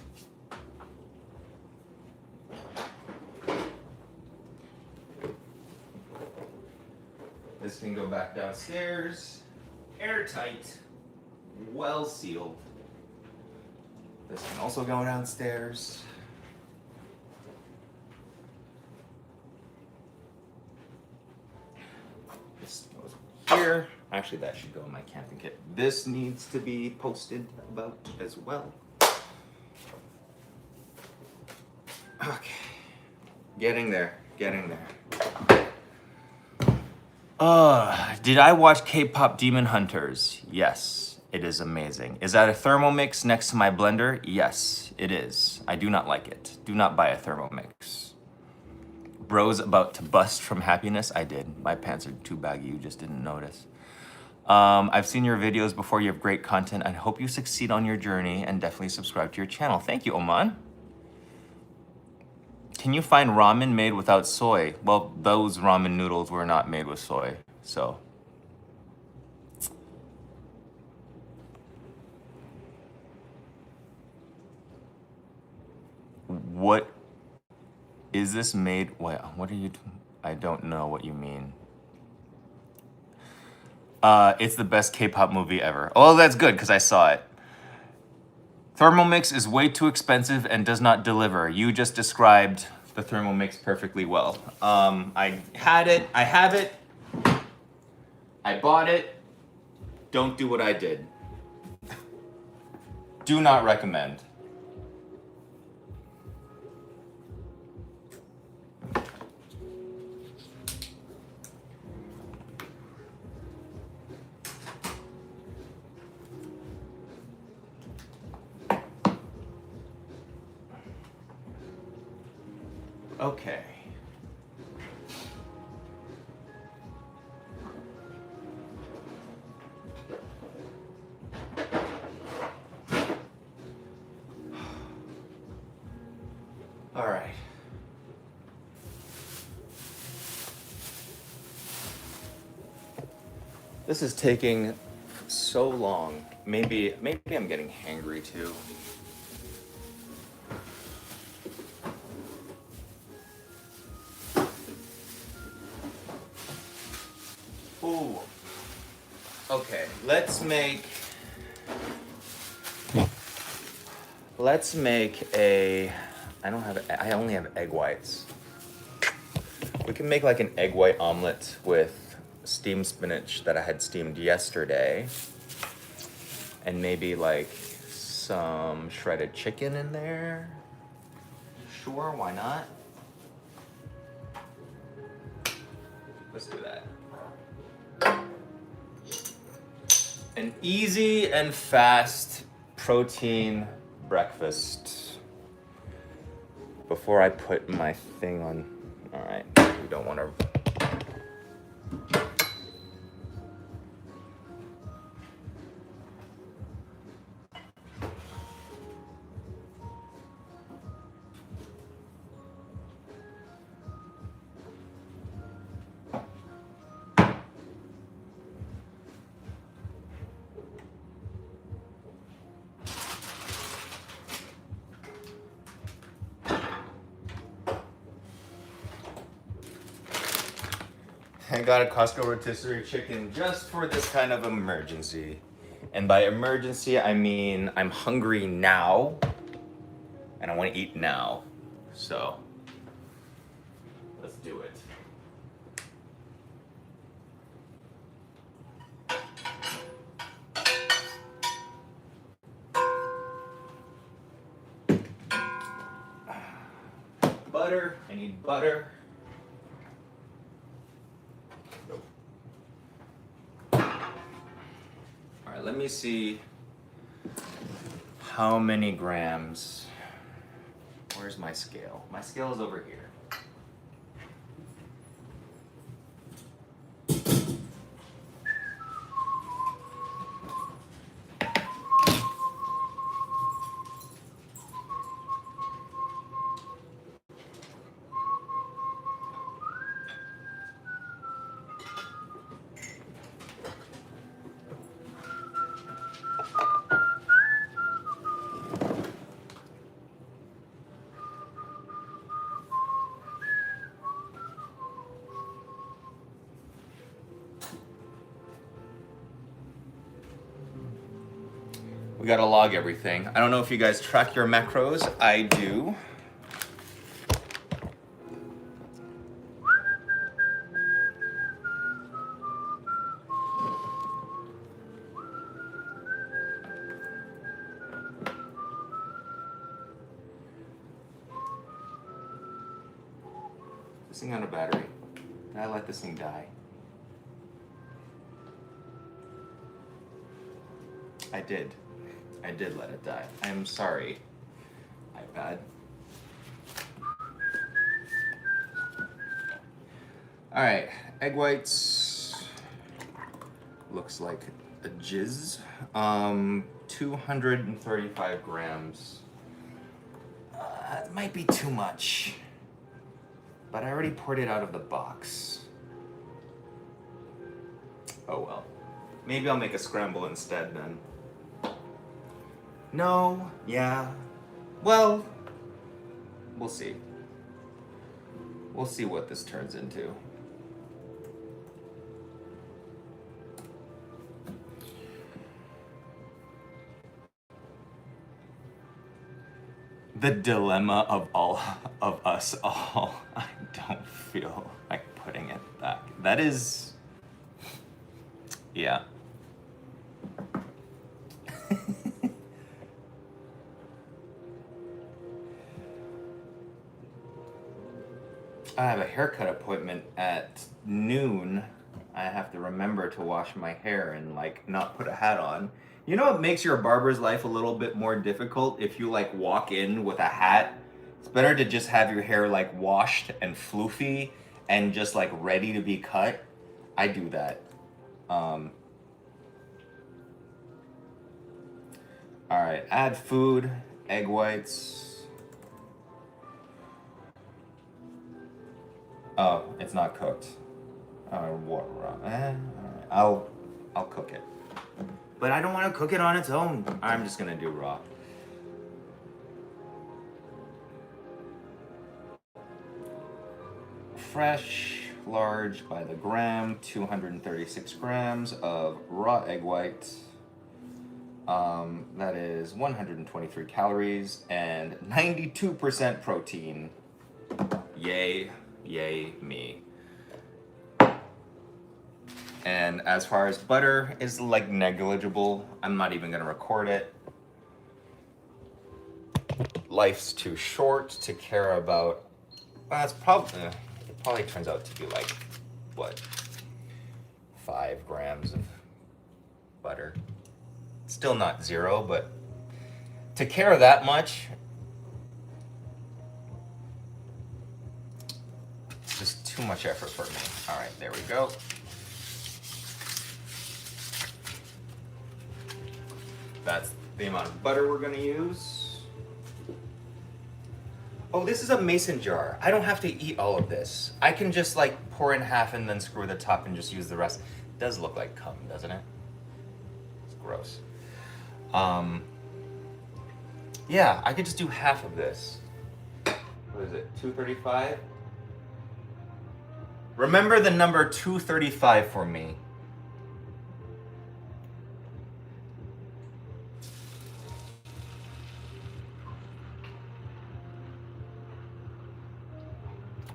This can go back downstairs. Airtight. Well sealed. This can also go downstairs. This goes here. Actually, that should go in my camping kit. This needs to be posted about as well. Okay. Getting there. Getting there. Did I watch K-pop Demon Hunters? Yes, it is amazing. Is that a Thermomix next to my blender? Yes, it is. I do not like it. Do not buy a Thermomix. Bro's about to bust from happiness. I did. My pants are too baggy. You just didn't notice. I've seen your videos before. You have great content. I hope you succeed on your journey and definitely subscribe to your channel. Thank you, Oman. Can you find ramen made without soy? Well, those ramen noodles were not made with soy, so. What is this made? Wait, what are you? I don't know what you mean. It's the best K-pop movie ever. Oh, that's good because I saw it. Thermomix is way too expensive and does not deliver. You just described the Thermomix perfectly well. I had it, I have it, I bought it. Don't do what I did. Do not recommend. Okay. All right. This is taking so long. Maybe I'm getting hangry too. Ooh. Okay, let's make a, I only have egg whites. We can make like an egg white omelet with steamed spinach that I had steamed yesterday. And maybe like some shredded chicken in there. Sure, why not? Let's do that. An easy and fast protein breakfast before I put my thing on. All right, we don't want to. I got a Costco rotisserie chicken just for this kind of emergency. And by emergency, I mean I'm hungry now and I want to eat now. So let's do it. Butter, I need butter. Let me see how many grams. Where's my scale? My scale is over here. We gotta log everything. I don't know if you guys track your macros. I do. This thing on a battery. Did I let this thing die? I did. I did let it die. I'm sorry, iPad. All right, egg whites. Looks like a jizz. 235 grams. It might be too much, but I already poured it out of the box. Oh well. Maybe I'll make a scramble instead then. No, yeah. Well, we'll see. We'll see what this turns into. The dilemma of all of us all. I don't feel like putting it back. That is, yeah. I have a haircut appointment at noon. I have to remember to wash my hair and like not put a hat on. You know what makes your barber's life a little bit more difficult? If you like walk in with a hat, it's better to just have your hair like washed and floofy and just like ready to be cut. I do that. All right, add food, egg whites. Oh, it's not cooked. What? I'll cook it. But I don't want to cook it on its own. I'm just gonna do raw. Fresh, large by the gram, 236 grams of raw egg white. That is 123 calories and 92% protein. Yay, yay me. And as far as butter is like negligible, I'm not even gonna record it. Life's too short to care about. Well, it probably turns out to be like, what, 5 grams of butter. Still not 0, but to care that much, it's just too much effort for me. All right, there we go. That's the amount of butter we're gonna use. Oh, this is a mason jar. I don't have to eat all of this. I can just like pour in half and then screw the top and just use the rest. It does look like cum, doesn't it? It's gross. Yeah, I could just do half of this. What is it, 235? Remember the number 235 for me.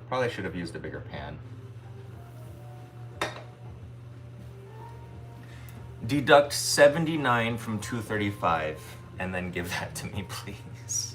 Probably should have used a bigger pan. Deduct 79 from 235 and then give that to me, please.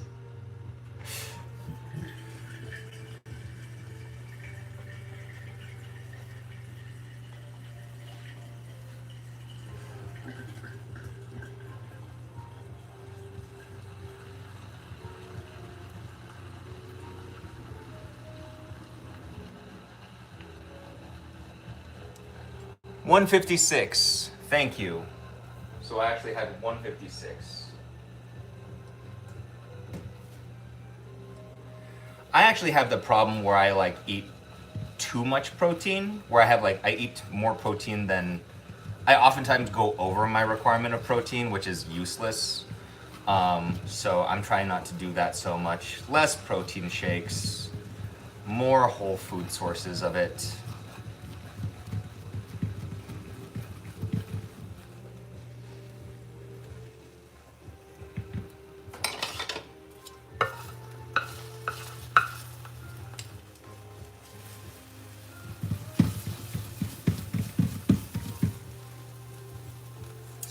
$156. Thank you. So I actually had 156. I actually have the problem where I like eat too much protein, where I eat more protein than I oftentimes go over my requirement of protein, which is useless. So I'm trying not to do that so much. Less protein shakes, more whole food sources of it.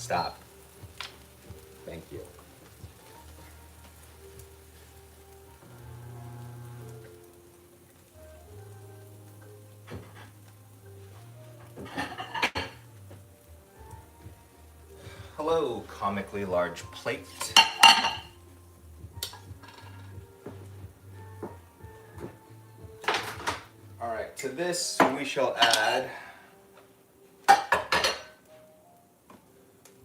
Stop. Thank you. Hello, comically large plate. All right, to this we shall add,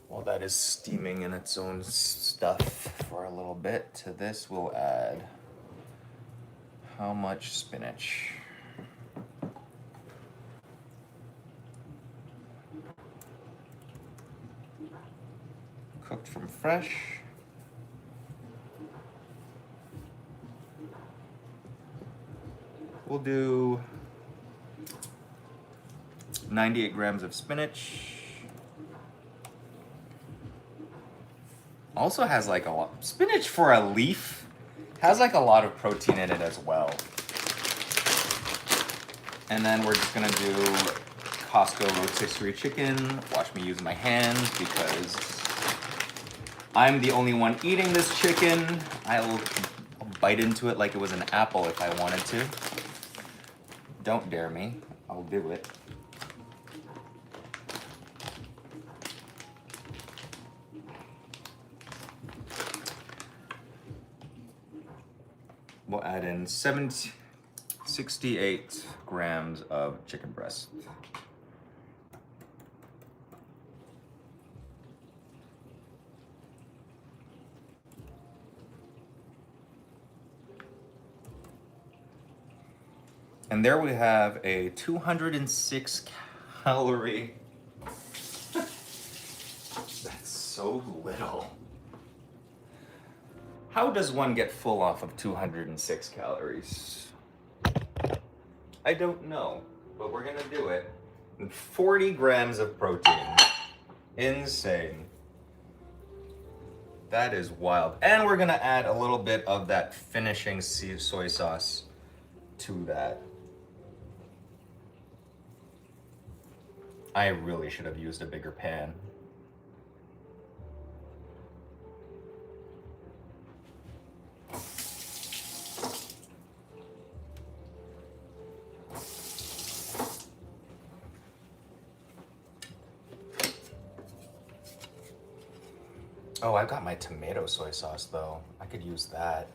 while that is steaming in its own stuff for a little bit, to this we'll add how much spinach? Cooked from fresh. We'll do 98 grams of spinach. Also has like a lot, spinach for a leaf has like a lot of protein in it as well. And then we're just gonna do Costco rotisserie chicken. Watch me use my hands because I'm the only one eating this chicken. I'll bite into it like it was an apple if I wanted to. Don't dare me, I'll do it. We'll add in 68 grams of chicken breast. And there we have a 206 calorie. That's so little. How does one get full off of 206 calories? I don't know, but we're gonna do it. 40 grams of protein. Insane. That is wild. And we're gonna add a little bit of that finishing soy sauce to that. I really should have used a bigger pan. Oh, I've got my tomato soy sauce though. I could use that.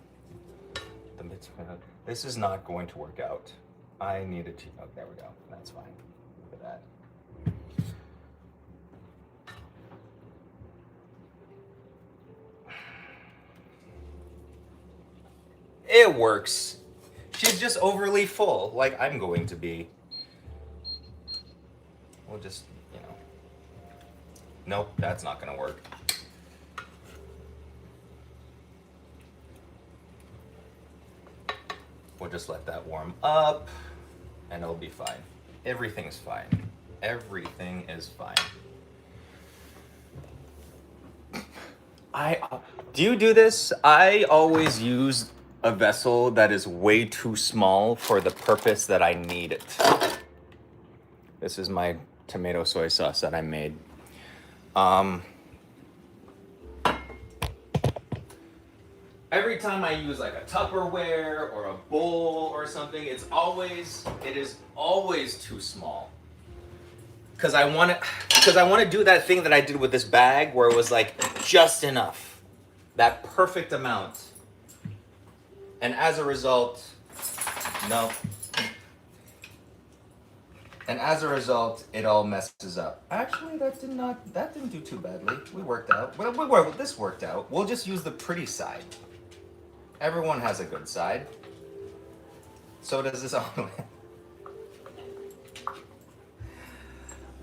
This is not going to work out. I needed to, oh, there we go. That's fine. Look at that. It works. She's just overly full, like I'm going to be. We'll just, you know. Nope, that's not gonna work. We'll just let that warm up and it'll be fine. Everything's fine. Everything is fine. Do you do this? I always use a vessel that is way too small for the purpose that I need it. This is my tomato soy sauce that I made. Every time I use like a Tupperware or a bowl or something, it is always too small. Cause I want to do that thing that I did with this bag where it was like just enough, that perfect amount. And as a result, no. And as a result, it all messes up. Actually, that didn't do too badly. We worked out. Well, this worked out. We'll just use the pretty side. Everyone has a good side. So does this omelet.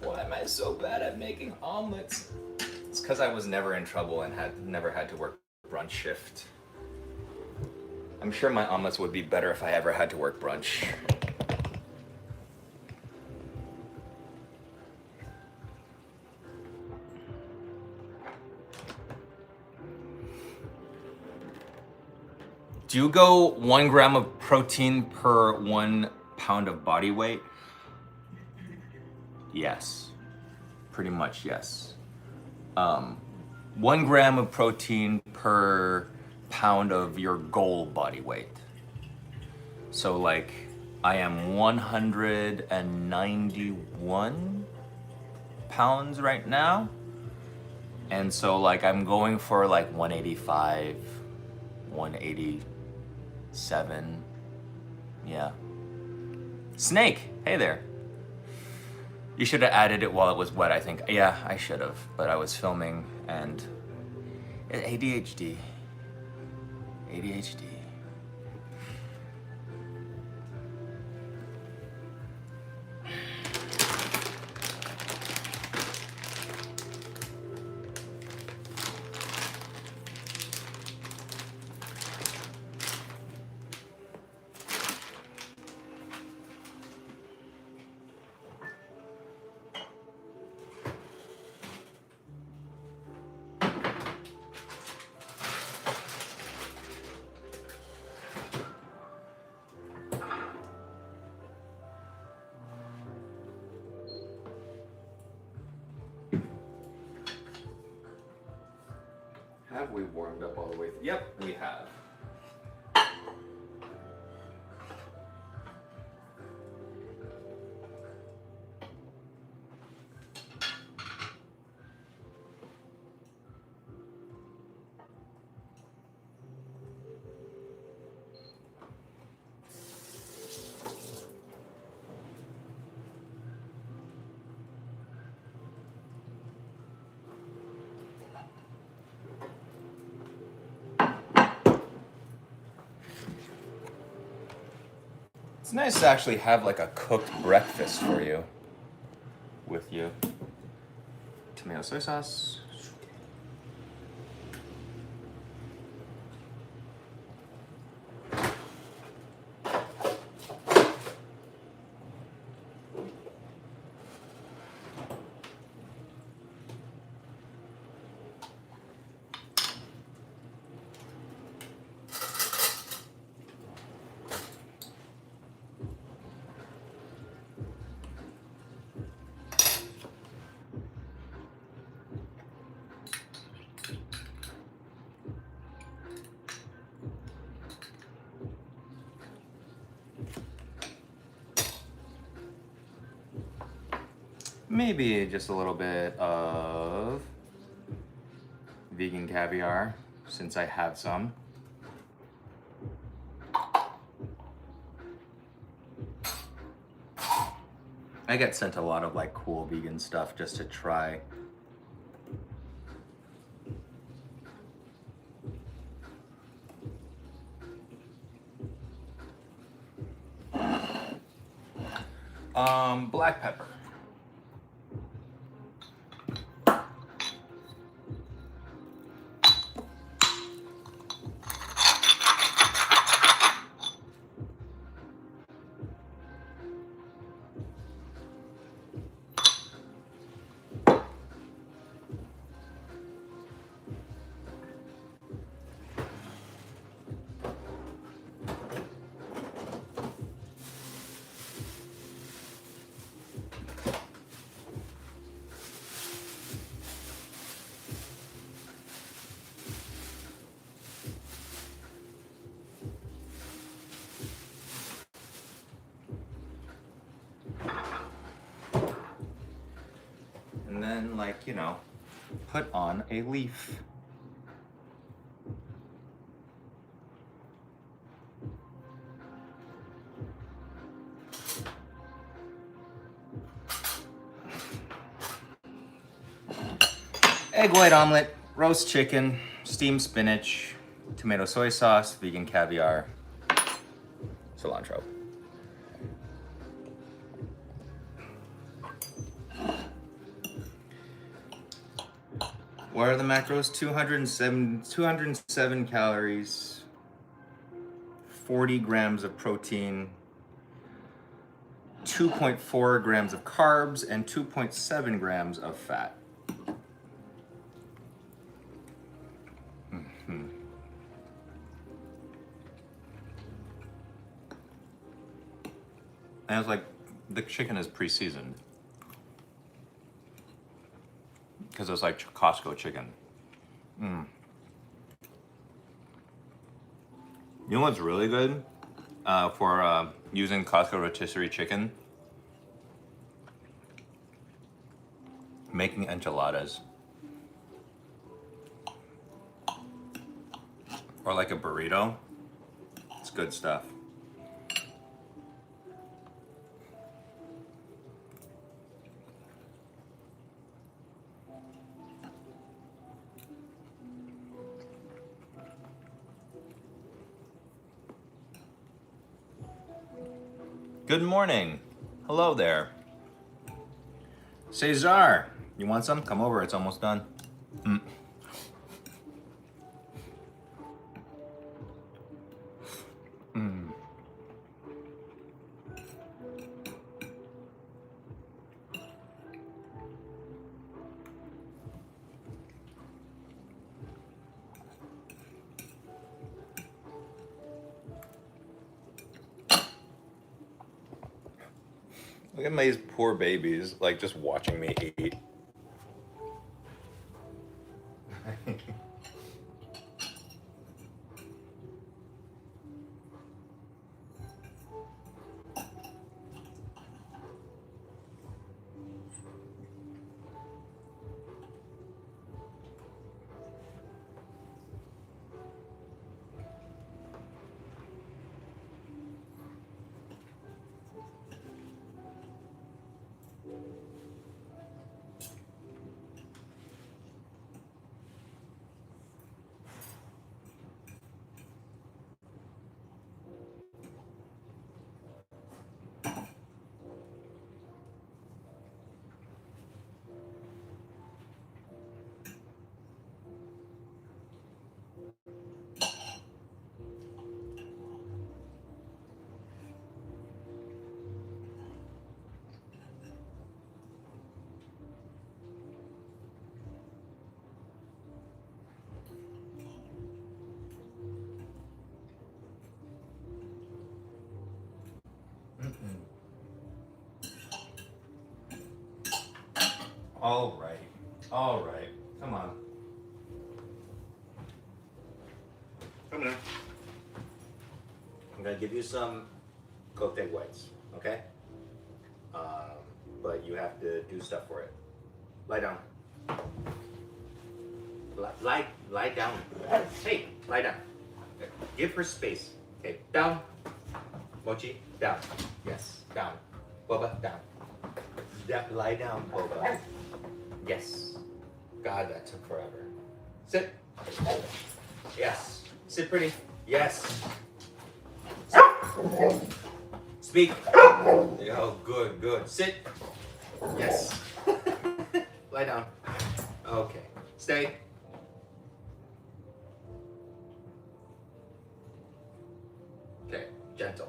Why am I so bad at making omelets? It's because I was never in trouble and never had to work brunch shift. I'm sure my omelets would be better if I ever had to work brunch. Do you go 1 gram of protein per 1 pound of body weight? Yes. Pretty much, yes. 1 gram of protein per pound of your goal body weight. So like I am 191 pounds right now. And so like I'm going for like 185, 187. Yeah. Snake, hey there. You should have added it while it was wet, I think. Yeah, I should have, but I was filming and ADHD. ADHD. Have we warmed up all the way? Yep, we have. It's nice to actually have like a cooked breakfast for you. With you. Tomato soy sauce. Maybe just a little bit of vegan caviar, since I have some. I get sent a lot of like cool vegan stuff just to try. Black pepper. And then, like, you know, put on a leaf. Egg white omelet, roast chicken, steamed spinach, tomato soy sauce, vegan caviar, cilantro. What are the macros? 207 calories, 40 grams of protein, 2.4 grams of carbs, and 2.7 grams of fat. Mm-hmm. And it's like, the chicken is pre-seasoned. because it's like Costco chicken. You know what's really good for using Costco rotisserie chicken? Making enchiladas. Or like a burrito. It's good stuff. Good morning. Hello there. Cesar, you want some? Come over, it's almost done. Look at these poor babies, like just watching me eat. All right, come on. Come here. I'm gonna give you some cooked egg whites, okay? But you have to do stuff for it. Lie down. Lie down. Hey, lie down. Okay. Give her space. Okay, down. Mochi, down. Yes, down. Boba, down. Lie down, Boba. Yes. God, that took forever. Sit. Yes. Sit pretty. Yes. Speak. Oh, good, good. Sit. Yes. Lie down. Okay. Stay. Okay. Gentle.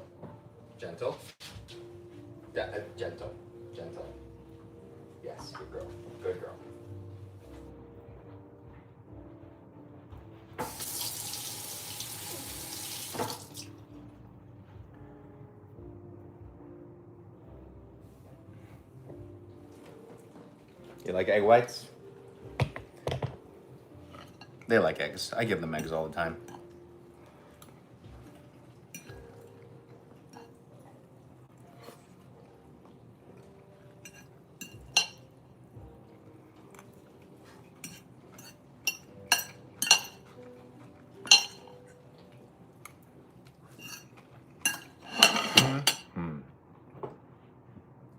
Gentle. Gentle. Gentle. Yes, good girl. Good girl. You like egg whites? They like eggs. I give them eggs all the time.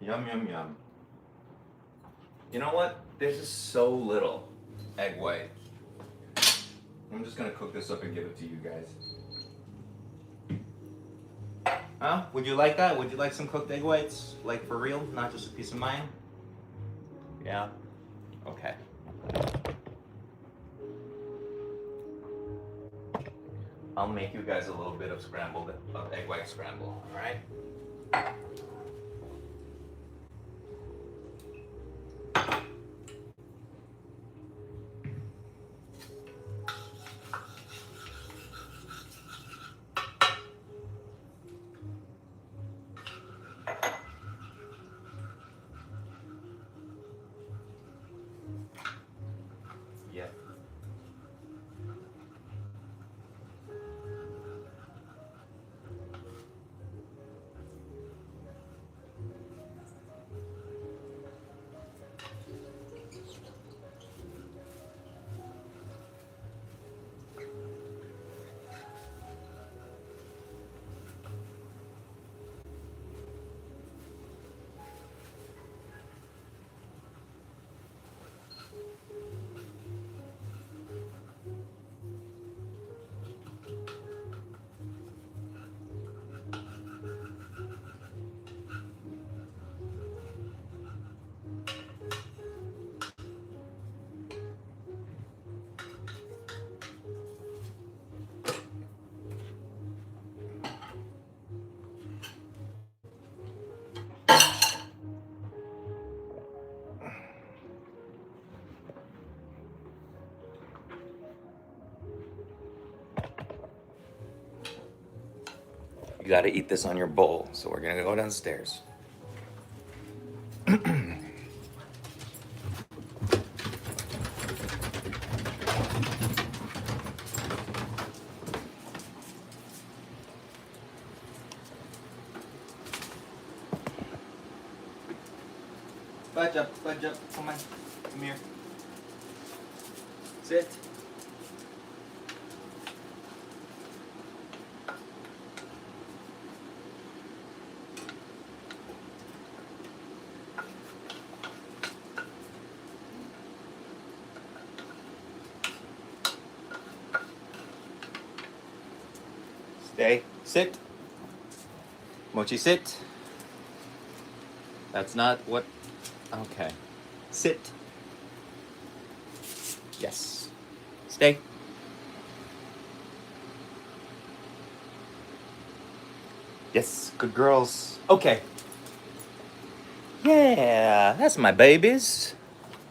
Yum, yum, yum. You know what? There's just so little egg white. I'm just gonna cook this up and give it to you guys. Huh? Would you like that? Would you like some cooked egg whites? Like for real? Not just a piece of mine? Yeah? Okay. I'll make you guys a little bit of egg white scramble, alright? yet. You gotta eat this on your bowl, so we're gonna go downstairs. Budge up, come on, come here. Sit. Stay. Sit. Mochi, sit. That's not what... Okay. Sit. Yes. Stay. Yes, good girls. Okay. Yeah, that's my babies.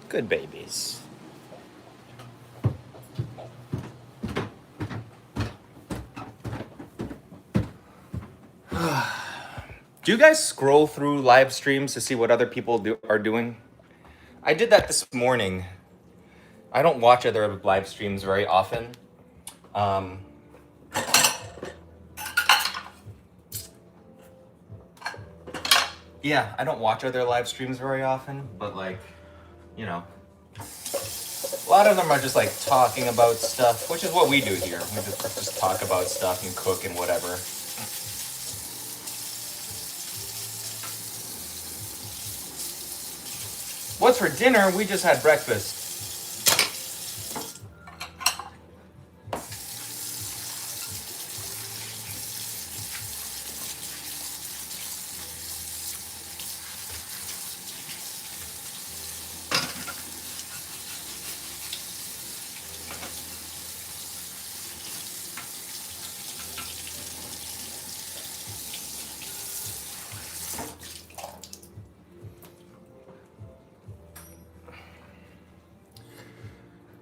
Good babies. Do you guys scroll through live streams to see what other people are doing? I did that this morning. I don't watch other live streams very often. Yeah, I don't watch other live streams very often, but like, you know, a lot of them are just like talking about stuff, which is what we do here. We just talk about stuff and cook and whatever. What's for dinner? We just had breakfast.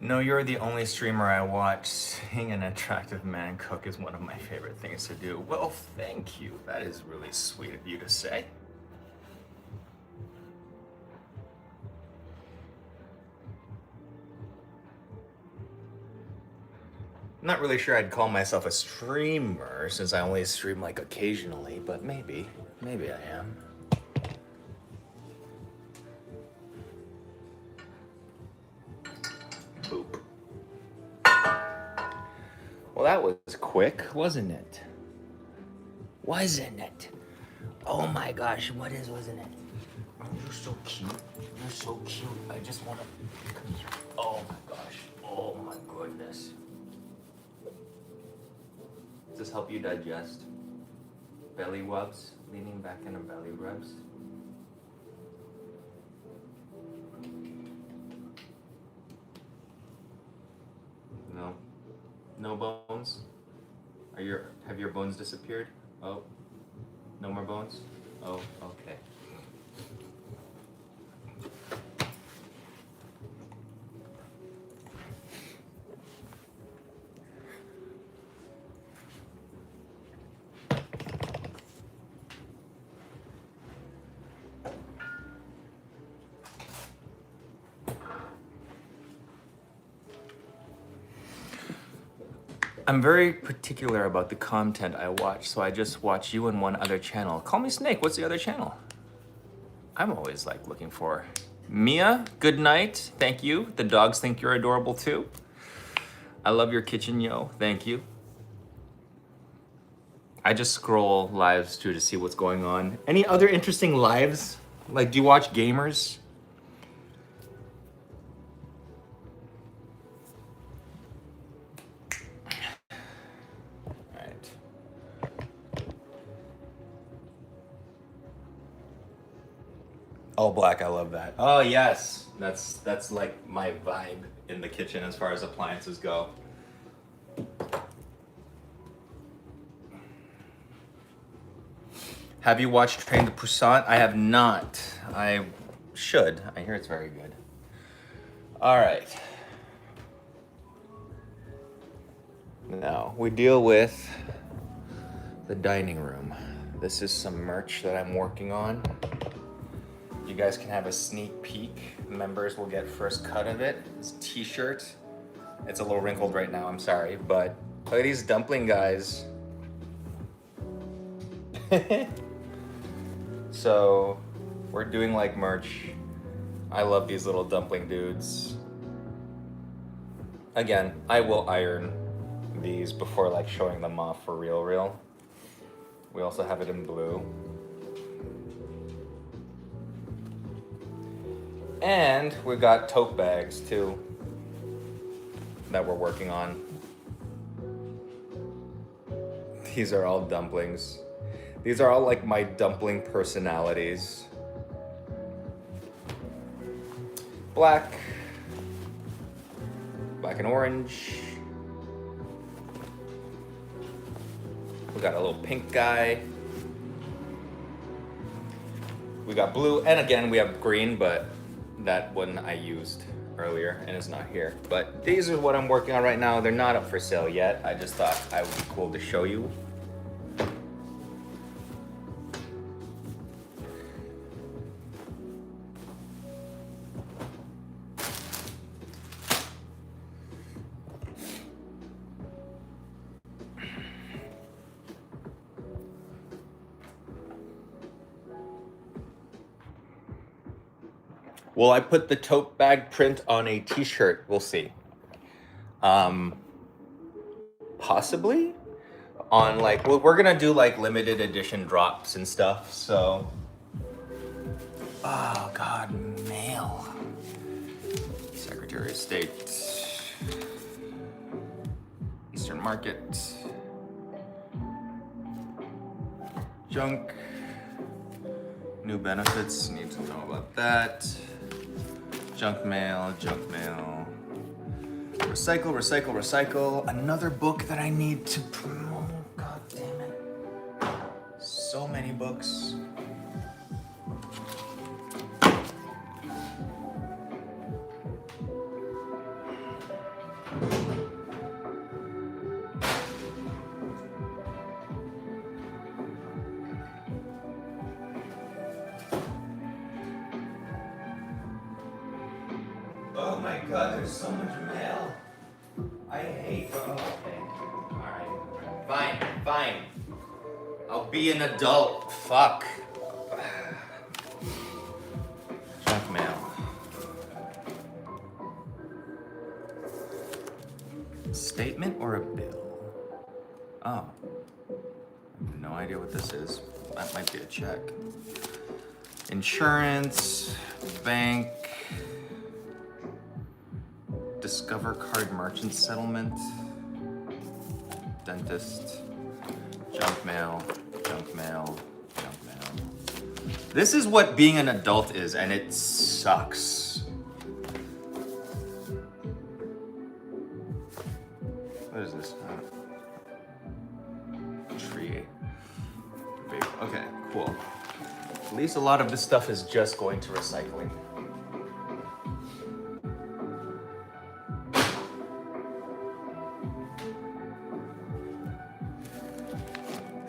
No, you're the only streamer I watch. Seeing an attractive man cook is one of my favorite things to do. Well, thank you. That is really sweet of you to say. I'm not really sure I'd call myself a streamer since I only stream like occasionally, but maybe I am. Boop. Well, that was quick, wasn't it? Wasn't it? Oh my gosh, wasn't it? Oh, you're so cute. You're so cute. I just want to come here. Oh my gosh. Oh my goodness. Does this help you digest? Belly rubs? Leaning back in a belly rubs? No. No bones? Have your bones disappeared? Oh. No more bones? Oh, okay. I'm very particular about the content I watch, so I just watch you and one other channel. Call me Snake, what's the other channel? I'm always like looking for. Mia, good night, thank you. The dogs think you're adorable too. I love your kitchen, yo, thank you. I just scroll lives too to see what's going on. Any other interesting lives? Like, do you watch gamers? All black, I love that. Oh yes, that's like my vibe in the kitchen as far as appliances go. Have you watched Train to Busan? I have not. I should. I hear it's very good. All right. Now we deal with the dining room. This is some merch that I'm working on. You guys can have a sneak peek. Members will get first cut of it. It's a t-shirt. It's a little wrinkled right now, I'm sorry, but look at these dumpling guys. So we're doing like merch. I love these little dumpling dudes. Again, I will iron these before like showing them off for real. We also have it in blue. And we got tote bags too that we're working on. These are all dumplings. These are all like my dumpling personalities. Black and orange. We got a little pink guy. We got blue, and again we have green, but that one I used earlier and is not here. But these are what I'm working on right now. They're not up for sale yet. I just thought I would be cool to show you. Will I put the tote bag print on a t-shirt? We'll see. Possibly on like, well, we're gonna do like limited edition drops and stuff, so. Oh God, mail. Secretary of State. Eastern Market. Junk. New benefits, need to know about that. Junk mail. Recycle. Another book that I need to promote. God damn it. So many books. Oh my God, there's so much mail. I hate, okay. All right, fine. I'll be an adult, fuck. Junk mail. Statement or a bill? Oh, I have no idea what this is. That might be a check. Insurance, bank, Discover card merchant settlement, dentist, junk mail. This is what being an adult is, and it sucks. What is this? Tree. Okay, cool. At least a lot of this stuff is just going to recycling.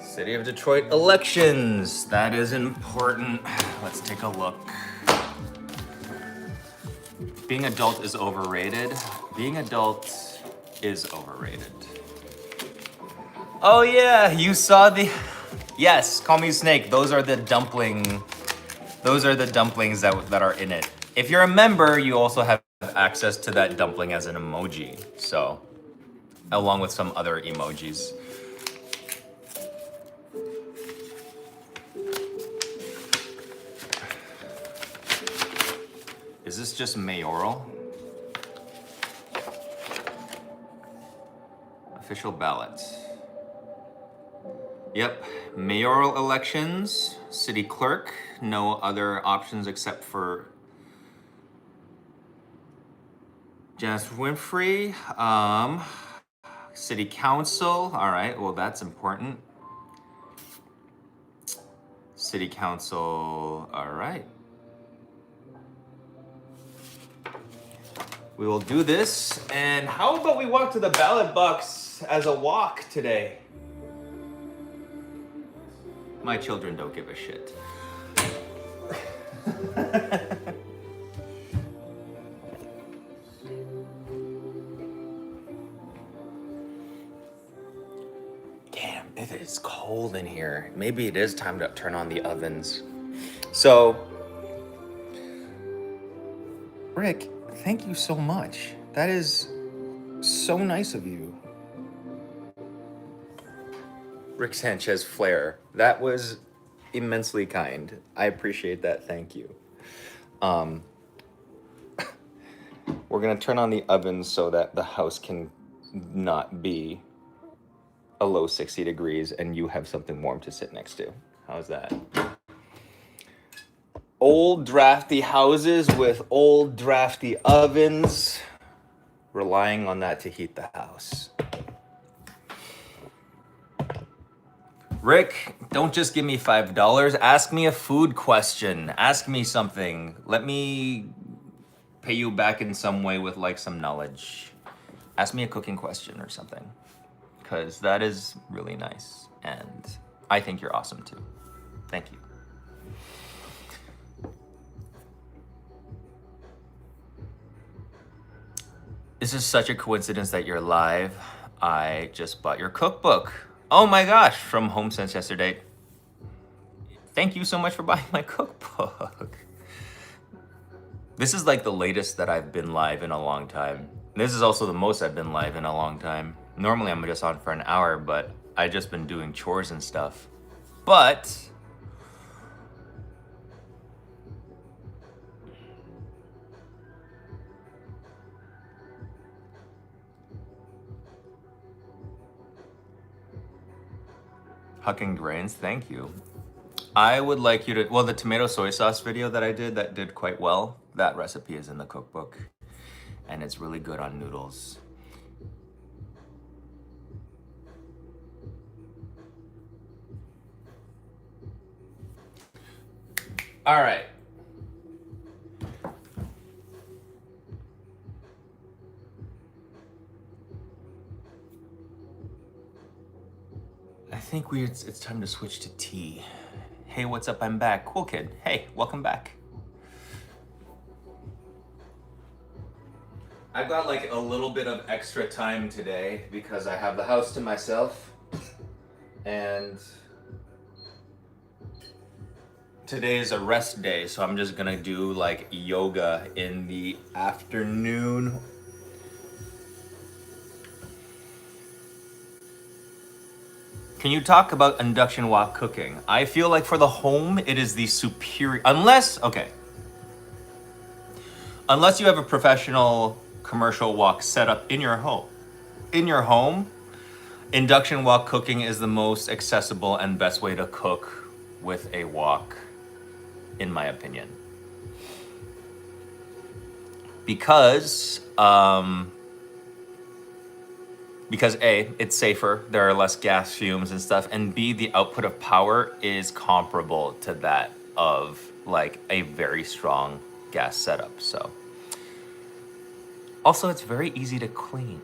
City of Detroit elections. That is important. Let's take a look. Being adult is overrated. Being adult is overrated. Oh yeah, you saw the. Yes, call me Snake. Those are the dumpling. Those are the dumplings that are in it. If you're a member, you also have access to that dumpling as an emoji. So, along with some other emojis. Is this just mayoral? Official ballots. Yep, mayoral elections, city clerk, no other options except for Janice Winfrey. City council, all right, well that's important. City council, all right. We will do this, and how about we walk to the ballot box as a walk today? My children don't give a shit. Damn, it is cold in here. Maybe it is time to turn on the ovens. So, Rick, thank you so much. That is so nice of you. Rick Sanchez Flair. That was immensely kind. I appreciate that. Thank you. We're gonna turn on the oven so that the house can not be a low 60 degrees and you have something warm to sit next to. How's that? Old drafty houses with old drafty ovens, relying on that to heat the house. Rick, don't just give me $5. Ask me a food question. Ask me something. Let me pay you back in some way with like some knowledge. Ask me a cooking question or something, because that is really nice. And I think you're awesome too. Thank you. This is such a coincidence that you're live. I just bought your cookbook. Oh my gosh, from Home Since Yesterday. Thank you so much for buying my cookbook. This is like the latest that I've been live in a long time. This is also the most I've been live in a long time. Normally I'm just on for an hour, but I've just been doing chores and stuff. But Hucking Grains, thank you. I would like you to, well, the tomato soy sauce video that I did that did quite well, that recipe is in the cookbook and it's really good on noodles. All right. I think it's time to switch to tea. Hey, what's up? I'm back. Cool kid. Hey, welcome back. I've got like a little bit of extra time today because I have the house to myself. And today is a rest day, so I'm just gonna do like yoga in the afternoon. Can you talk about induction wok cooking? I feel like for the home, it is the superior, unless you have a professional commercial wok set up in your home. In your home, induction wok cooking is the most accessible and best way to cook with a wok, in my opinion. Because A, it's safer, there are less gas fumes and stuff, and B, the output of power is comparable to that of like a very strong gas setup, so. Also, it's very easy to clean.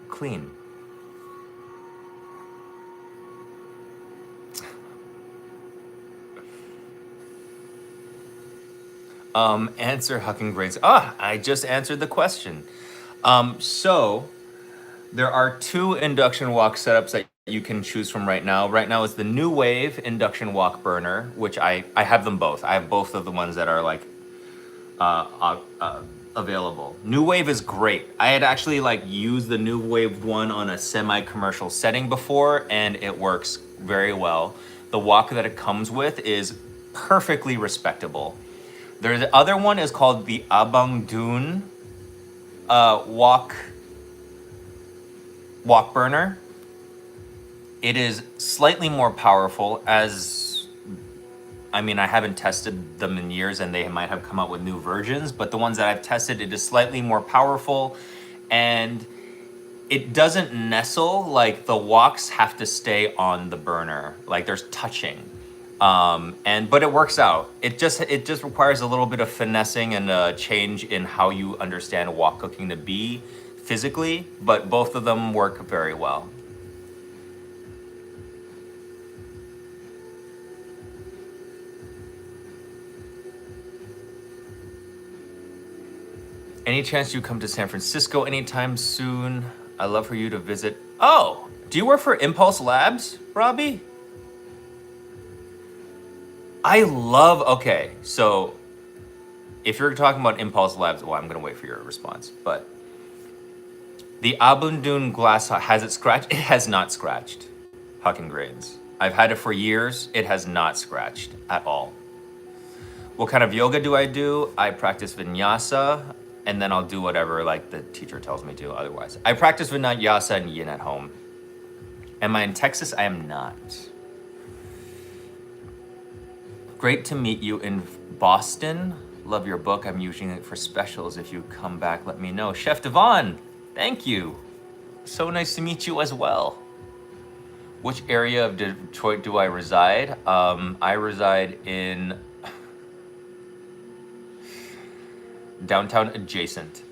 Answer Hucking Grains. I just answered the question. So there are two induction wok setups that you can choose from right now. Right now is the New Wave induction wok burner, which I have them both. I have both of the ones that are like available. New Wave is great. I had actually like used the New Wave one on a semi-commercial setting before, and it works very well. The wok that it comes with is perfectly respectable. The other one is called the Abang Dun wok burner. It is slightly more powerful as, I mean, I haven't tested them in years and they might have come out with new versions, but the ones that I've tested, it is slightly more powerful and it doesn't nestle. Like the woks have to stay on the burner, like there's touching. But it works out. It just requires a little bit of finessing and a change in how you understand wok cooking to be physically, but both of them work very well. Any chance you come to San Francisco anytime soon? I'd love for you to visit. Oh, do you work for Impulse Labs, Robbie? Okay, so if you're talking about Impulse Labs, well, I'm gonna wait for your response, but the Abundun glass, has it scratched? It has not scratched, Huck and Grains. I've had it for years, it has not scratched at all. What kind of yoga do? I practice vinyasa, and then I'll do whatever like the teacher tells me to otherwise. I practice vinyasa and yin at home. Am I in Texas? I am not. Great to meet you in Boston. Love your book. I'm using it for specials. If you come back, let me know. Chef Devon, thank you. So nice to meet you as well. Which area of Detroit do I reside? I reside in downtown adjacent.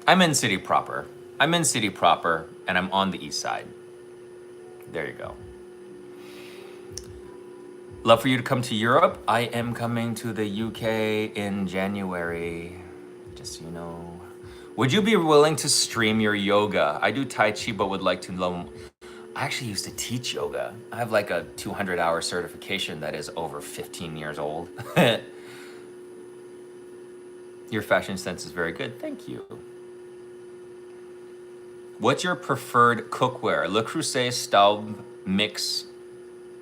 I'm in city proper, and I'm on the east side. There you go. Love for you to come to Europe. I am coming to the UK in January, just so you know. Would you be willing to stream your yoga? I do Tai Chi, but would like to learn. I actually used to teach yoga. I have like a 200-hour certification that is over 15 years old. Your fashion sense is very good. Thank you. What's your preferred cookware? Le Creuset, Staub, Mix,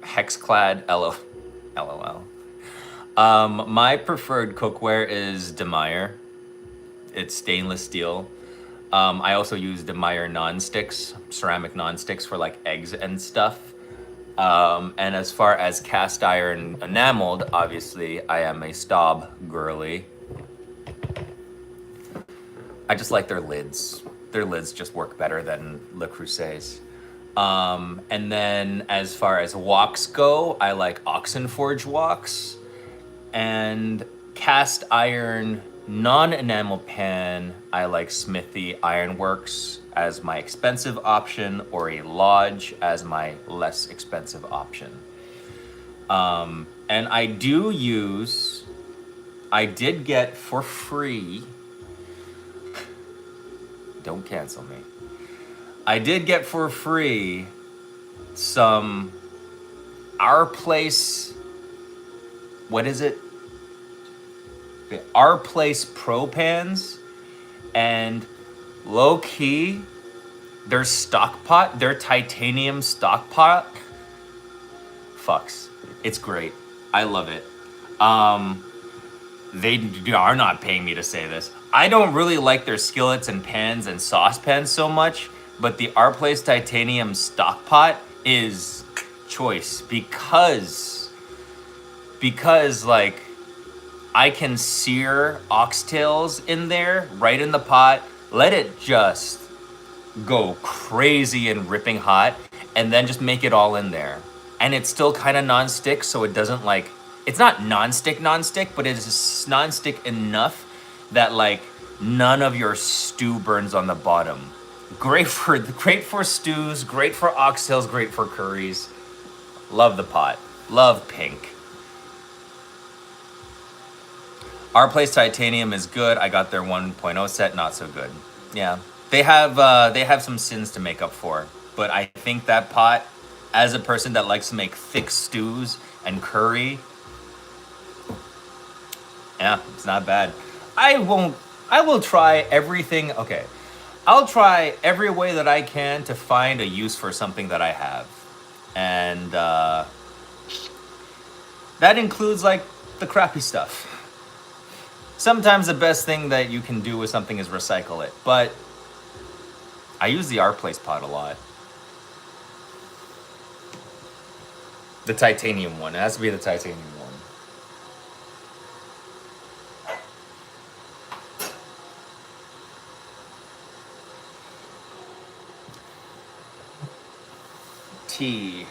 Hexclad, LOL. My preferred cookware is De Meyer. It's stainless steel. I also use De Meyer non-sticks, ceramic non-sticks for like eggs and stuff. And as far as cast iron enameled, obviously I am a Staub girly. I just like their lids. Their lids just work better than Le Creusets. And then as far as woks go, I like Oxenforge woks. And cast iron non-enamel pan, I like Smithy Ironworks as my expensive option, or a Lodge as my less expensive option. And I did get for free, don't cancel me. I did get for free some Our Place, what is it? The Our Place Pro Pans, and low key, their stock pot, their titanium stock pot, fucks. It's great. I love it. They are not paying me to say this. I don't really like their skillets and pans and saucepans so much, but the Our Place titanium stock pot is choice because like I can sear oxtails in there right in the pot, let it just go crazy and ripping hot, and then just make it all in there. And it's still kind of non-stick, so it doesn't like, it's not non-stick, but it is non-stick enough that like none of your stew burns on the bottom. Great for stews, great for oxtails, great for curries. Love the pot. Love pink. Our Place Titanium is good. I got their 1.0 set, not so good. Yeah, they have some sins to make up for, but I think that pot, as a person that likes to make thick stews and curry, yeah, it's not bad. I will try everything. Okay. I'll try every way that I can to find a use for something that I have. And that includes like the crappy stuff. Sometimes the best thing that you can do with something is recycle it. But I use the Our Place pot a lot. The titanium one. It has to be the titanium one. Tea.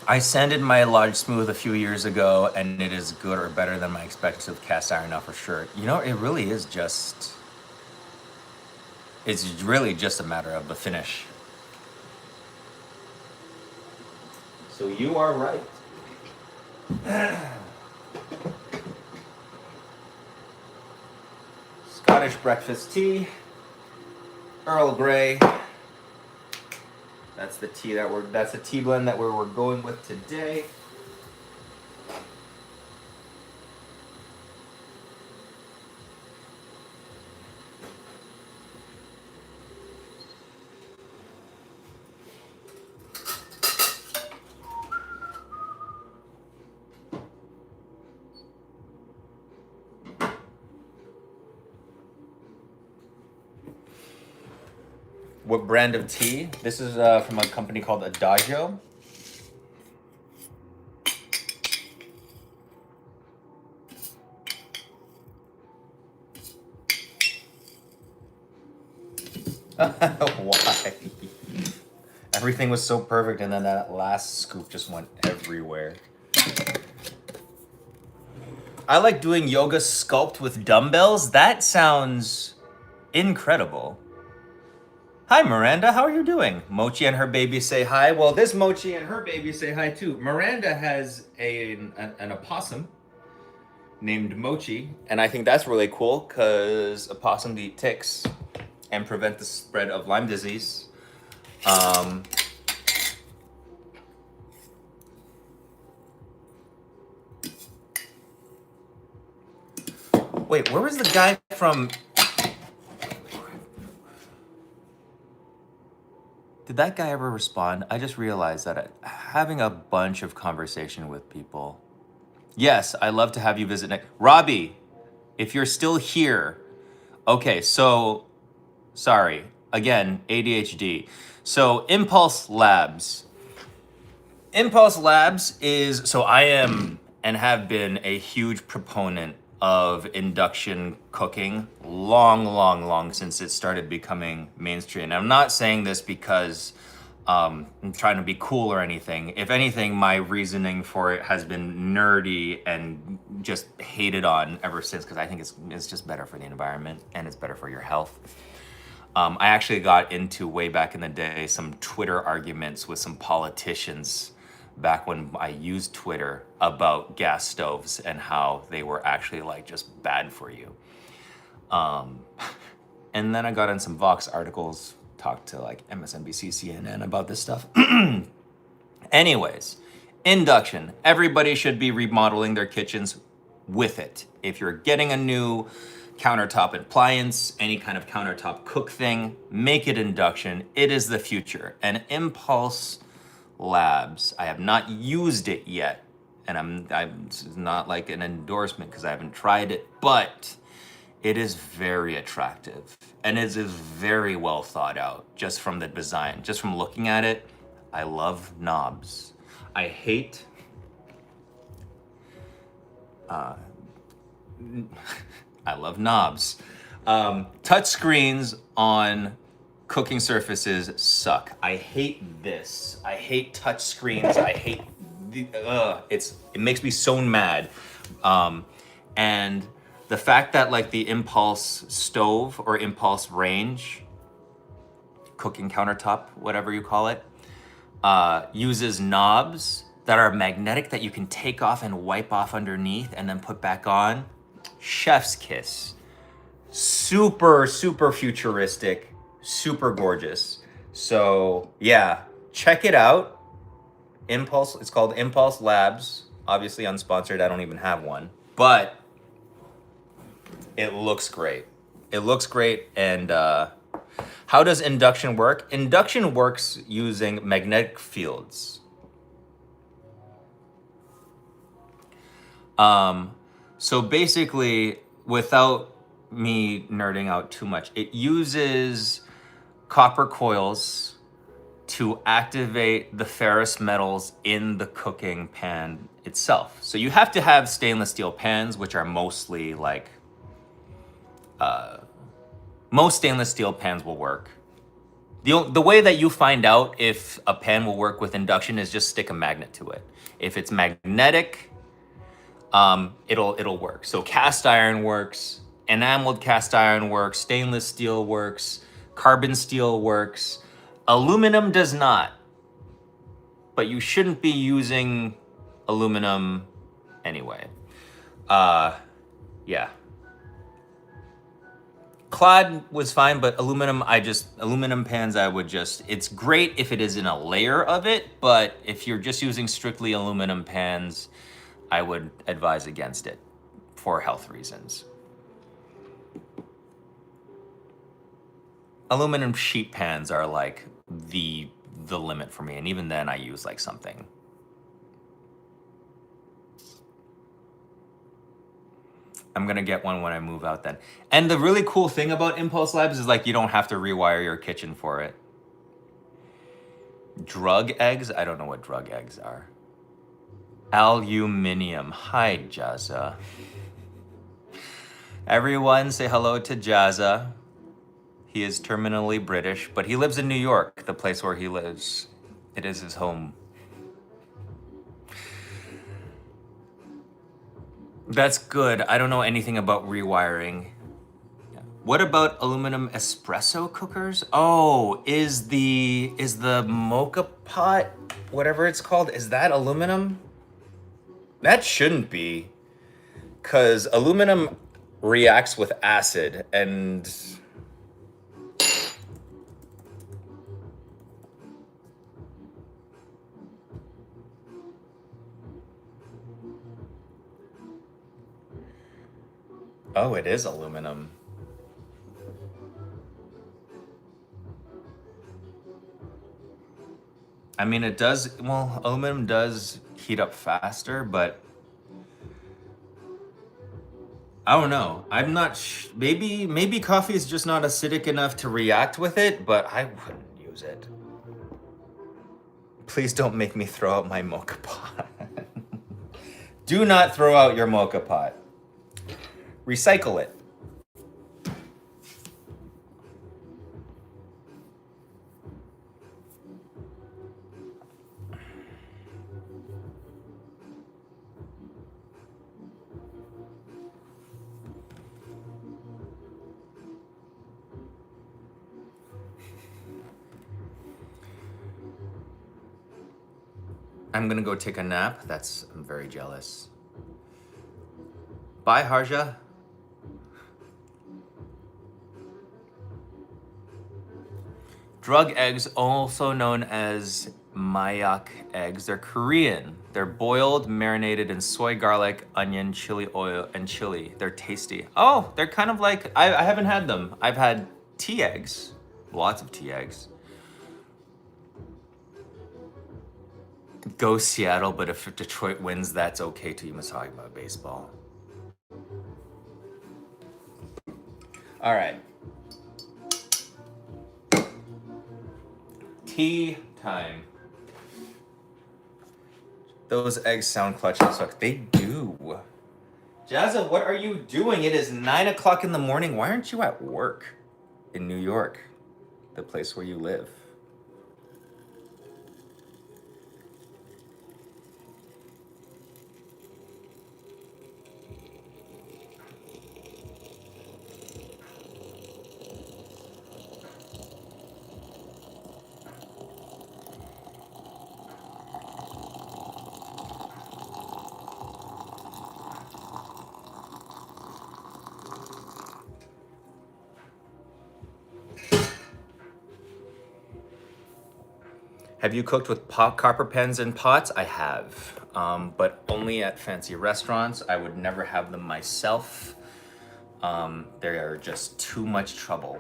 I sanded my large smooth a few years ago, and it is good or better than my expensive cast iron now for sure. You know, it really is just... It's really just a matter of the finish. So you are right. Scottish breakfast tea, Earl Grey. That's the tea that's the tea blend that we're going with today. What brand of tea? This is from a company called Adagio. Why? Everything was so perfect, and then that last scoop just went everywhere. I like doing yoga sculpt with dumbbells. That sounds incredible. Hi, Miranda. How are you doing? Mochi and her baby say hi. Well, this Mochi and her baby say hi too. Miranda has an opossum named Mochi, and I think that's really cool because opossums eat ticks and prevent the spread of Lyme disease. Wait, where was the guy from? Did that guy ever respond? I just realized that having a bunch of conversation with people. Yes, I love to have you visit next. Robbie, if you're still here. Okay, so sorry. Again, ADHD. So Impulse Labs. Impulse Labs is, so I am and have been a huge proponent of induction cooking long since it started becoming mainstream. And I'm not saying this because I'm trying to be cool or anything. If anything, my reasoning for it has been nerdy and just hated on ever since because I think it's just better for the environment and it's better for your health. I actually got into, way back in the day, some Twitter arguments with some politicians back when I used Twitter about gas stoves and how they were actually like just bad for you. And then I got in some Vox articles, talked to like MSNBC, CNN about this stuff. Anyways, induction. Everybody should be remodeling their kitchens with it. If you're getting a new countertop appliance, any kind of countertop cook thing, make it induction. It is the future. And Impulse Labs, I have not used it yet, and I'm it's not like an endorsement because I haven't tried it, but it is very attractive and it is very well thought out just from the design, just from looking at it. I love knobs. I hate I love knobs. Touch screens on cooking surfaces suck. I hate this. I hate touch screens. I hate it makes me so mad. And the fact that like the Impulse stove or Impulse range, cooking countertop, whatever you call it, uses knobs that are magnetic that you can take off and wipe off underneath and then put back on. Chef's kiss. Super, super futuristic, super gorgeous. So yeah, check it out. Impulse, it's called Impulse Labs. Obviously unsponsored, I don't even have one. But it looks great. It looks great. And how does induction work? Induction works using magnetic fields. So basically, without me nerding out too much, it uses copper coils to activate the ferrous metals in the cooking pan itself. So you have to have stainless steel pans, which are mostly like, most stainless steel pans will work. The way that you find out if a pan will work with induction is just stick a magnet to it. If it's magnetic, it'll work. So cast iron works, enameled cast iron works, stainless steel works, carbon steel works. Aluminum does not, but you shouldn't be using aluminum anyway. Yeah. Clad was fine, but aluminum pans, it's great if it is in a layer of it, but if you're just using strictly aluminum pans, I would advise against it for health reasons. Aluminum sheet pans are like the limit for me, and even then I use like something. I'm gonna get one when I move out then. And the really cool thing about Impulse Labs is like you don't have to rewire your kitchen for it. Drug eggs? I don't know what drug eggs are. Aluminium. Hi, Jazza. Everyone say hello to Jazza. He is terminally British, but he lives in New York, the place where he lives. It is his home. That's good. I don't know anything about rewiring. What about aluminum espresso cookers? Oh, is the mocha pot, whatever it's called, is that aluminum? That shouldn't be, because aluminum reacts with acid and oh, it is aluminum. I mean, it does, well, aluminum does heat up faster, but I don't know. I'm not, maybe coffee is just not acidic enough to react with it, but I wouldn't use it. Please don't make me throw out my mocha pot. Do not throw out your mocha pot. Recycle it. I'm gonna go take a nap. I'm very jealous. Bye, Harja. Drug eggs, also known as mayak eggs, they're Korean. They're boiled, marinated in soy, garlic, onion, chili oil, and chili. They're tasty. Oh, they're kind of like, I haven't had them. I've had tea eggs, lots of tea eggs. Go Seattle, but if Detroit wins, that's okay too. You must talk about baseball. All right. Tea time. Those eggs sound clutch as fuck. They do. Jazza, what are you doing? It is 9 o'clock in the morning. Why aren't you at work in New York, the place where you live? Have you cooked with copper pans and pots? I have, but only at fancy restaurants. I would never have them myself. They are just too much trouble.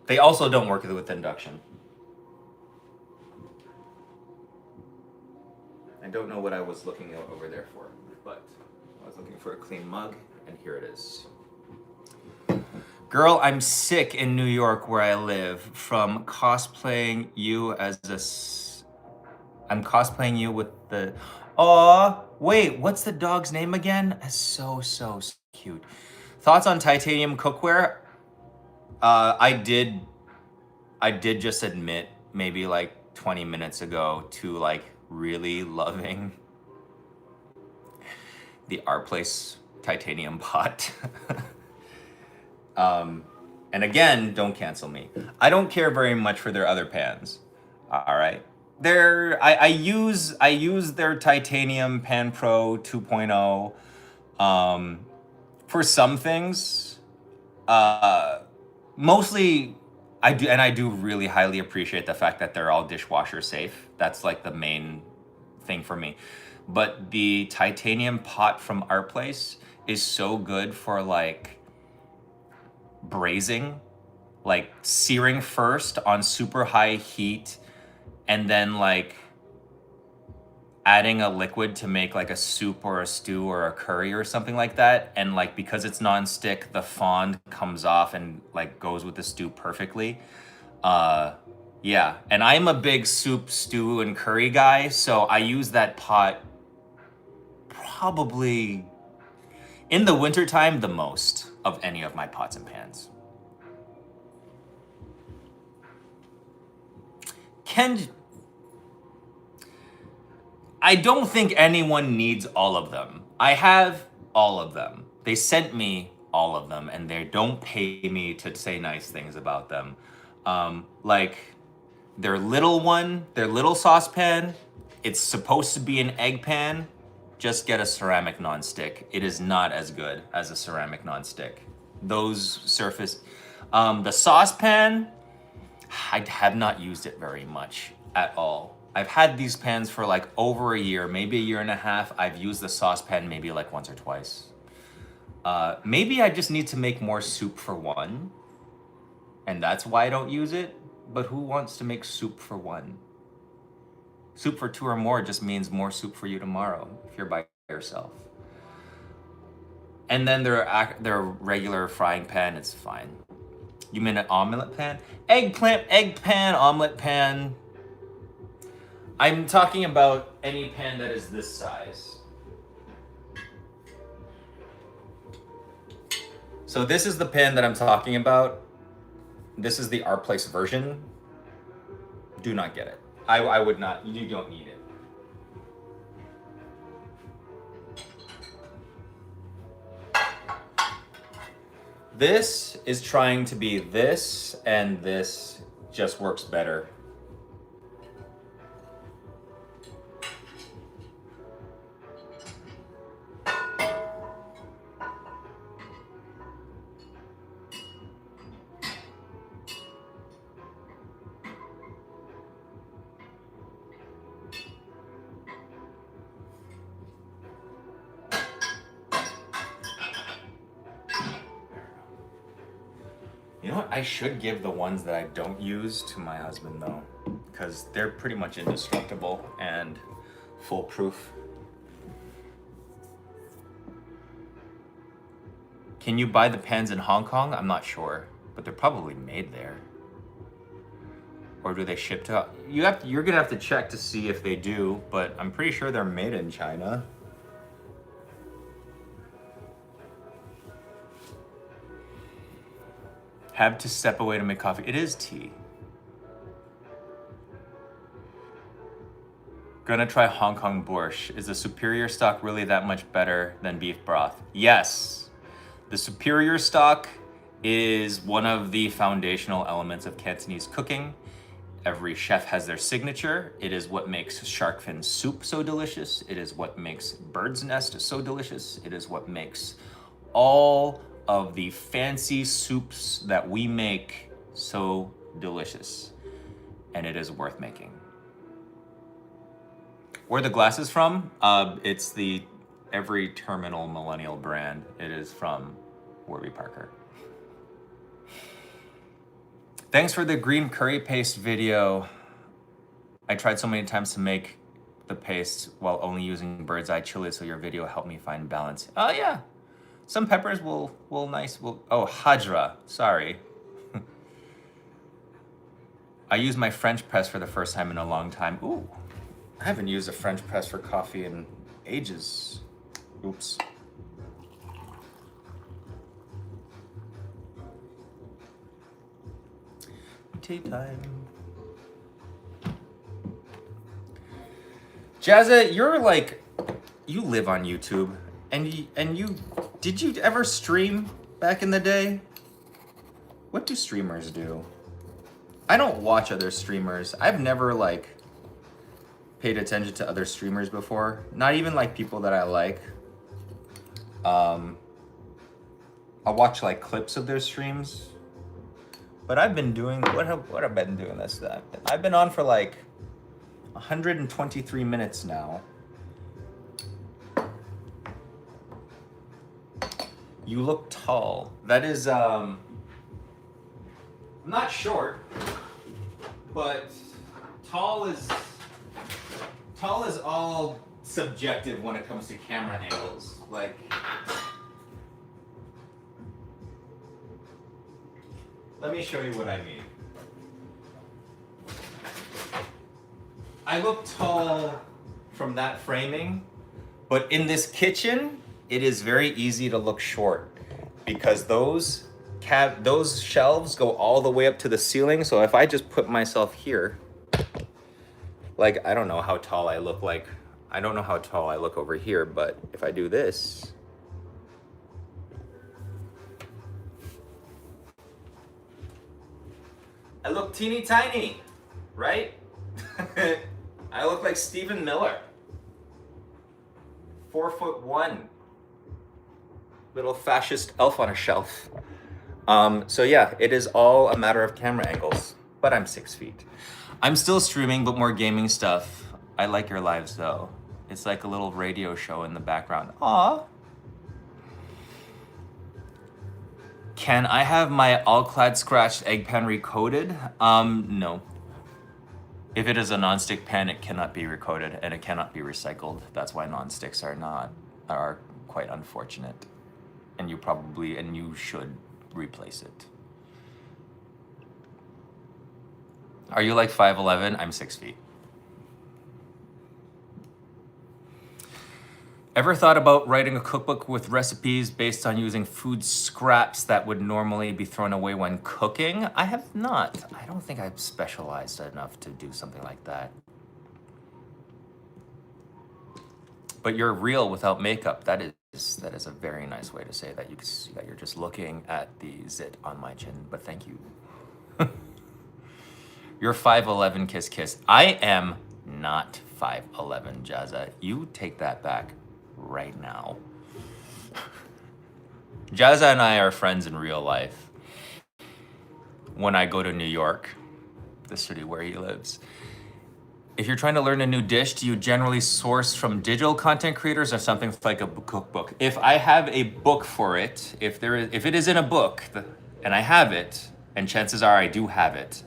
They also don't work with induction. I don't know what I was looking over there for, but I was looking for a clean mug, and here it is. Girl, I'm sick in New York where I live from cosplaying you as I'm cosplaying you with the... Aw, wait, what's the dog's name again? That's so cute. Thoughts on titanium cookware? I did just admit maybe like 20 minutes ago to like really loving the Our Place titanium pot. And again, don't cancel me. I don't care very much for their other pans. All right. I use their titanium Pan Pro 2.0 for some things. Mostly I do really highly appreciate the fact that they're all dishwasher safe. That's like the main thing for me. But the titanium pot from Our Place is so good for like braising, like searing first on super high heat and then like adding a liquid to make like a soup or a stew or a curry or something like that. And like, because it's non-stick, the fond comes off and like goes with the stew perfectly. Yeah, and I'm a big soup, stew, and curry guy, so I use that pot probably in the wintertime the most of any of my pots and pans. I don't think anyone needs all of them. I have all of them. They sent me all of them, and they don't pay me to say nice things about them. Like their little saucepan, it's supposed to be an egg pan. Just get a ceramic nonstick. It is not as good as a ceramic nonstick. Those surface, the saucepan, I have not used it very much at all. I've had these pans for like over a year, maybe a year and a half. I've used the saucepan maybe like once or twice. Maybe I just need to make more soup for one, and that's why I don't use it. But who wants to make soup for one? Soup for two or more just means more soup for you tomorrow if you're by yourself. And then their regular frying pan, it's fine. You mean an omelet pan? Egg pan, omelet pan. I'm talking about any pan that is this size. So this is the pan that I'm talking about. This is the Our Place version. Do not get it. I would not. You don't need it. This is trying to be this, and this just works better. You know what? I should give the ones that I don't use to my husband though, because they're pretty much indestructible and foolproof. Can you buy the pans in Hong Kong? I'm not sure, but they're probably made there. Or do they ship to... You're gonna have to check to see if they do, but I'm pretty sure they're made in China. Have to step away to make coffee. It is tea. Gonna try Hong Kong borscht. Is the superior stock really that much better than beef broth? Yes. The superior stock is one of the foundational elements of Cantonese cooking. Every chef has their signature. It is what makes shark fin soup so delicious. It is what makes bird's nest so delicious. It is what makes all of the fancy soups that we make so delicious. And it is worth making. Where the glasses from? It's the every terminal millennial brand. It is from Warby Parker. Thanks for the green curry paste video. I tried so many times to make the paste while only using bird's eye chili, so your video helped me find balance. Oh yeah, some peppers will oh, Hajra, sorry. I used my French press for the first time in a long time. Ooh, I haven't used a French press for coffee in ages. Oops. Tea time. Jazza, you're like, you live on YouTube, and you did you ever stream back in the day? What do streamers do? I don't watch other streamers. I've never like paid attention to other streamers before. Not even like people that I like. I'll watch like clips of their streams. But I've been doing, what have I been doing this? I've been on for like 123 minutes now. You look tall. That is, I'm not short, but tall is all subjective when it comes to camera angles. Like, let me show you what I mean. I look tall from that framing, but in this kitchen, it is very easy to look short because those shelves go all the way up to the ceiling. So if I just put myself here, like, I don't know how tall I look like. I don't know how tall I look over here, but if I do this, I look teeny tiny, right? I look like Stephen Miller. 4'1". Little fascist elf on a shelf. So yeah, it is all a matter of camera angles, but I'm 6 feet. I'm still streaming, but more gaming stuff. I like your lives though. It's like a little radio show in the background. Aww. Can I have my all-clad scratched egg pan recoated? No. If it is a non-stick pan, it cannot be recoated and it cannot be recycled. That's why non-sticks are quite unfortunate. And you should replace it. Are you like 5'11"? I'm 6 feet. Ever thought about writing a cookbook with recipes based on using food scraps that would normally be thrown away when cooking? I have not. I don't think I've specialized enough to do something like that. But you're real without makeup. That is a very nice way to say that. You can see that you're just looking at the zit on my chin, but thank you. You're 5'11", kiss kiss. I am not 5'11", Jazza. You take that back right now. Jazza and I are friends in real life. When I go to New York, the city where he lives, if you're trying to learn a new dish, do you generally source from digital content creators or something like a cookbook? If I have a book for it, if it is in a book and I have it, and chances are I do have it,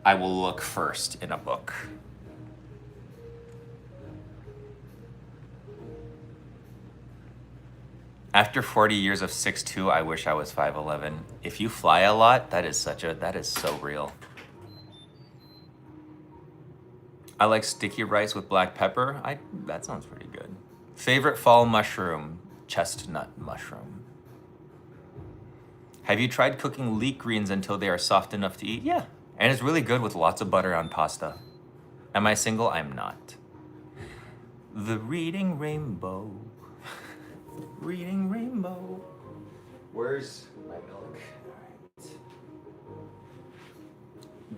I will look first in a book. After 40 years of 6'2", I wish I was 5'11". If you fly a lot, that is so real. I like sticky rice with black pepper. That sounds pretty good. Favorite fall mushroom, chestnut mushroom. Have you tried cooking leek greens until they are soft enough to eat? Yeah, and it's really good with lots of butter on pasta. Am I single? I'm not. The reading rainbow. Reading rainbow. Where's my milk? All right.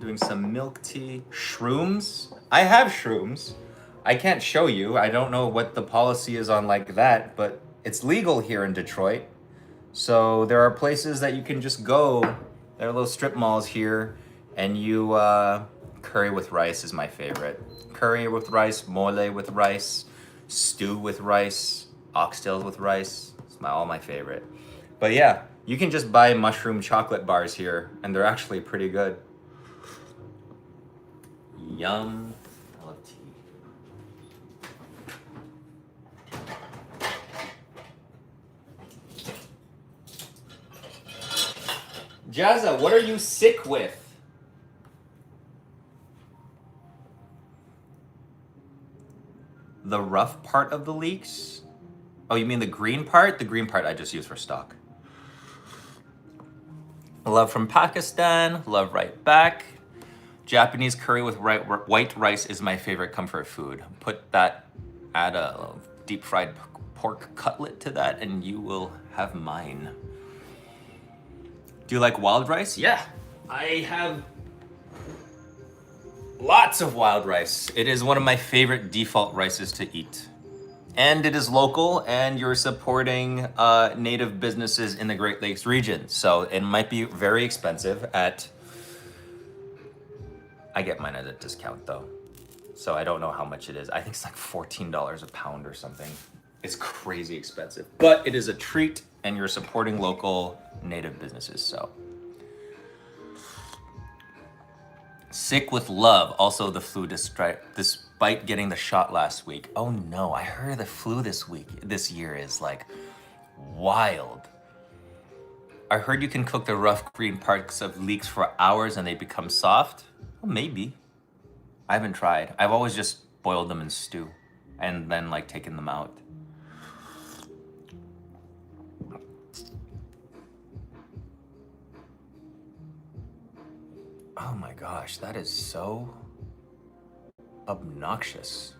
Doing some milk tea. Shrooms? I have shrooms. I can't show you. I don't know what the policy is on like that, but it's legal here in Detroit. So there are places that you can just go. There are little strip malls here, and you Curry with rice is my favorite. Curry with rice, mole with rice, stew with rice, oxtails with rice. It's all my favorite. But yeah, you can just buy mushroom chocolate bars here, and they're actually pretty good. Yum. I love tea. Jazza, what are you sick with? The rough part of the leeks? Oh, you mean the green part? The green part I just use for stock. Love from Pakistan. Love right back. Japanese curry with white rice is my favorite comfort food. Put that, add a deep fried pork cutlet to that, and you will have mine. Do you like wild rice? Yeah, I have lots of wild rice. It is one of my favorite default rices to eat. And it is local, and you're supporting native businesses in the Great Lakes region. So it might be very expensive at, I get mine at a discount though. So I don't know how much it is. I think it's like $14 a pound or something. It's crazy expensive, but it is a treat, and you're supporting local native businesses, so. Sick with love. Also the flu despite getting the shot last week. Oh no, I heard the flu this year is like wild. I heard you can cook the rough green parts of leeks for hours and they become soft. Well, maybe. I haven't tried. I've always just boiled them in stew and then like taken them out. Oh my gosh, that is so obnoxious.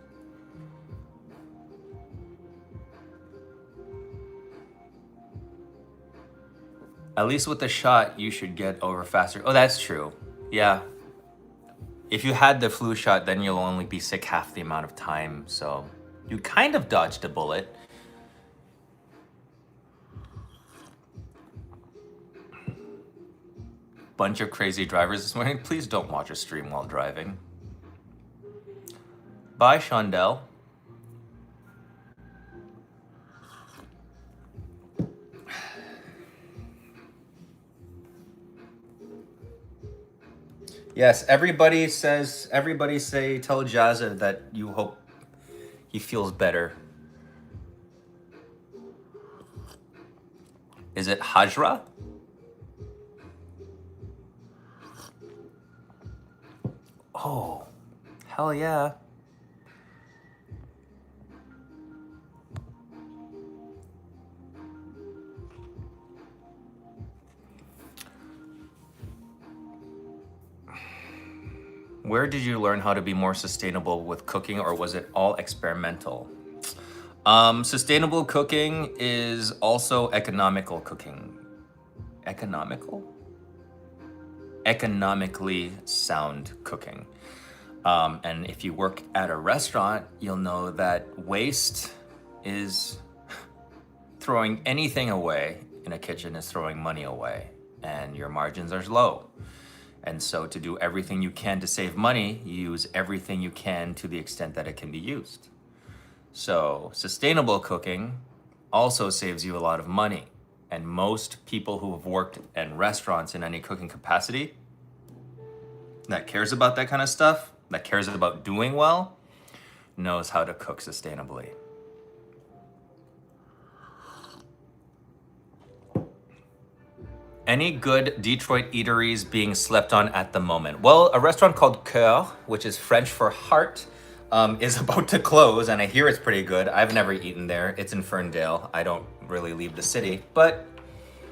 At least with the shot, you should get over faster. Oh, that's true. Yeah. If you had the flu shot, then you'll only be sick half the amount of time. So you kind of dodged a bullet. Bunch of crazy drivers this morning. Please don't watch a stream while driving. Bye, Shondell. Yes, everybody say, tell Jazza that you hope he feels better. Is it Hajra? Oh, hell yeah. Where did you learn how to be more sustainable with cooking, or was it all experimental? Sustainable cooking is also economical cooking. Economical? Economically sound cooking. And if you work at a restaurant, you'll know that waste is throwing anything away in a kitchen is throwing money away, and your margins are low. And so to do everything you can to save money, you use everything you can to the extent that it can be used. So sustainable cooking also saves you a lot of money. And most people who have worked in restaurants in any cooking capacity that cares about that kind of stuff, that cares about doing well, knows how to cook sustainably. Any good Detroit eateries being slept on at the moment? Well, a restaurant called Cœur, which is French for heart, is about to close, and I hear it's pretty good. I've never eaten there. It's in Ferndale. I don't really leave the city, but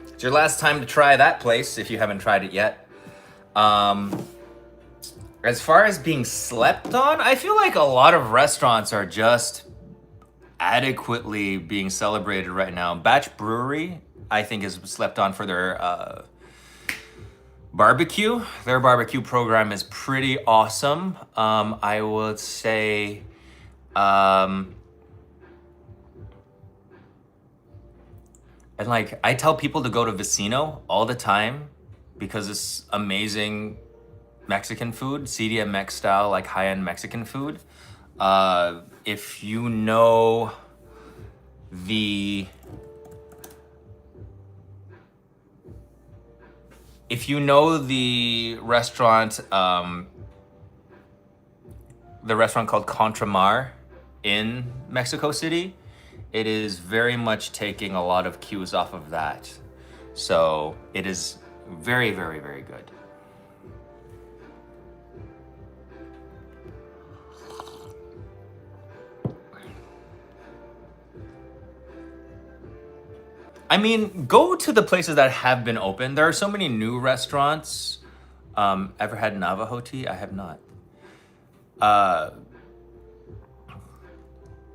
it's your last time to try that place if you haven't tried it yet. As far as being slept on, I feel like a lot of restaurants are just adequately being celebrated right now. Batch Brewery, I think, is slept on for their barbecue. Their barbecue program is pretty awesome. I would say, and like, I tell people to go to Vicino all the time because it's amazing Mexican food, CDMX style, like high-end Mexican food. If you know the restaurant, called Contramar in Mexico City, it is very much taking a lot of cues off of that. So it is very, very, very good. I mean, go to the places that have been open. There are so many new restaurants. Ever had Navajo tea? I have not.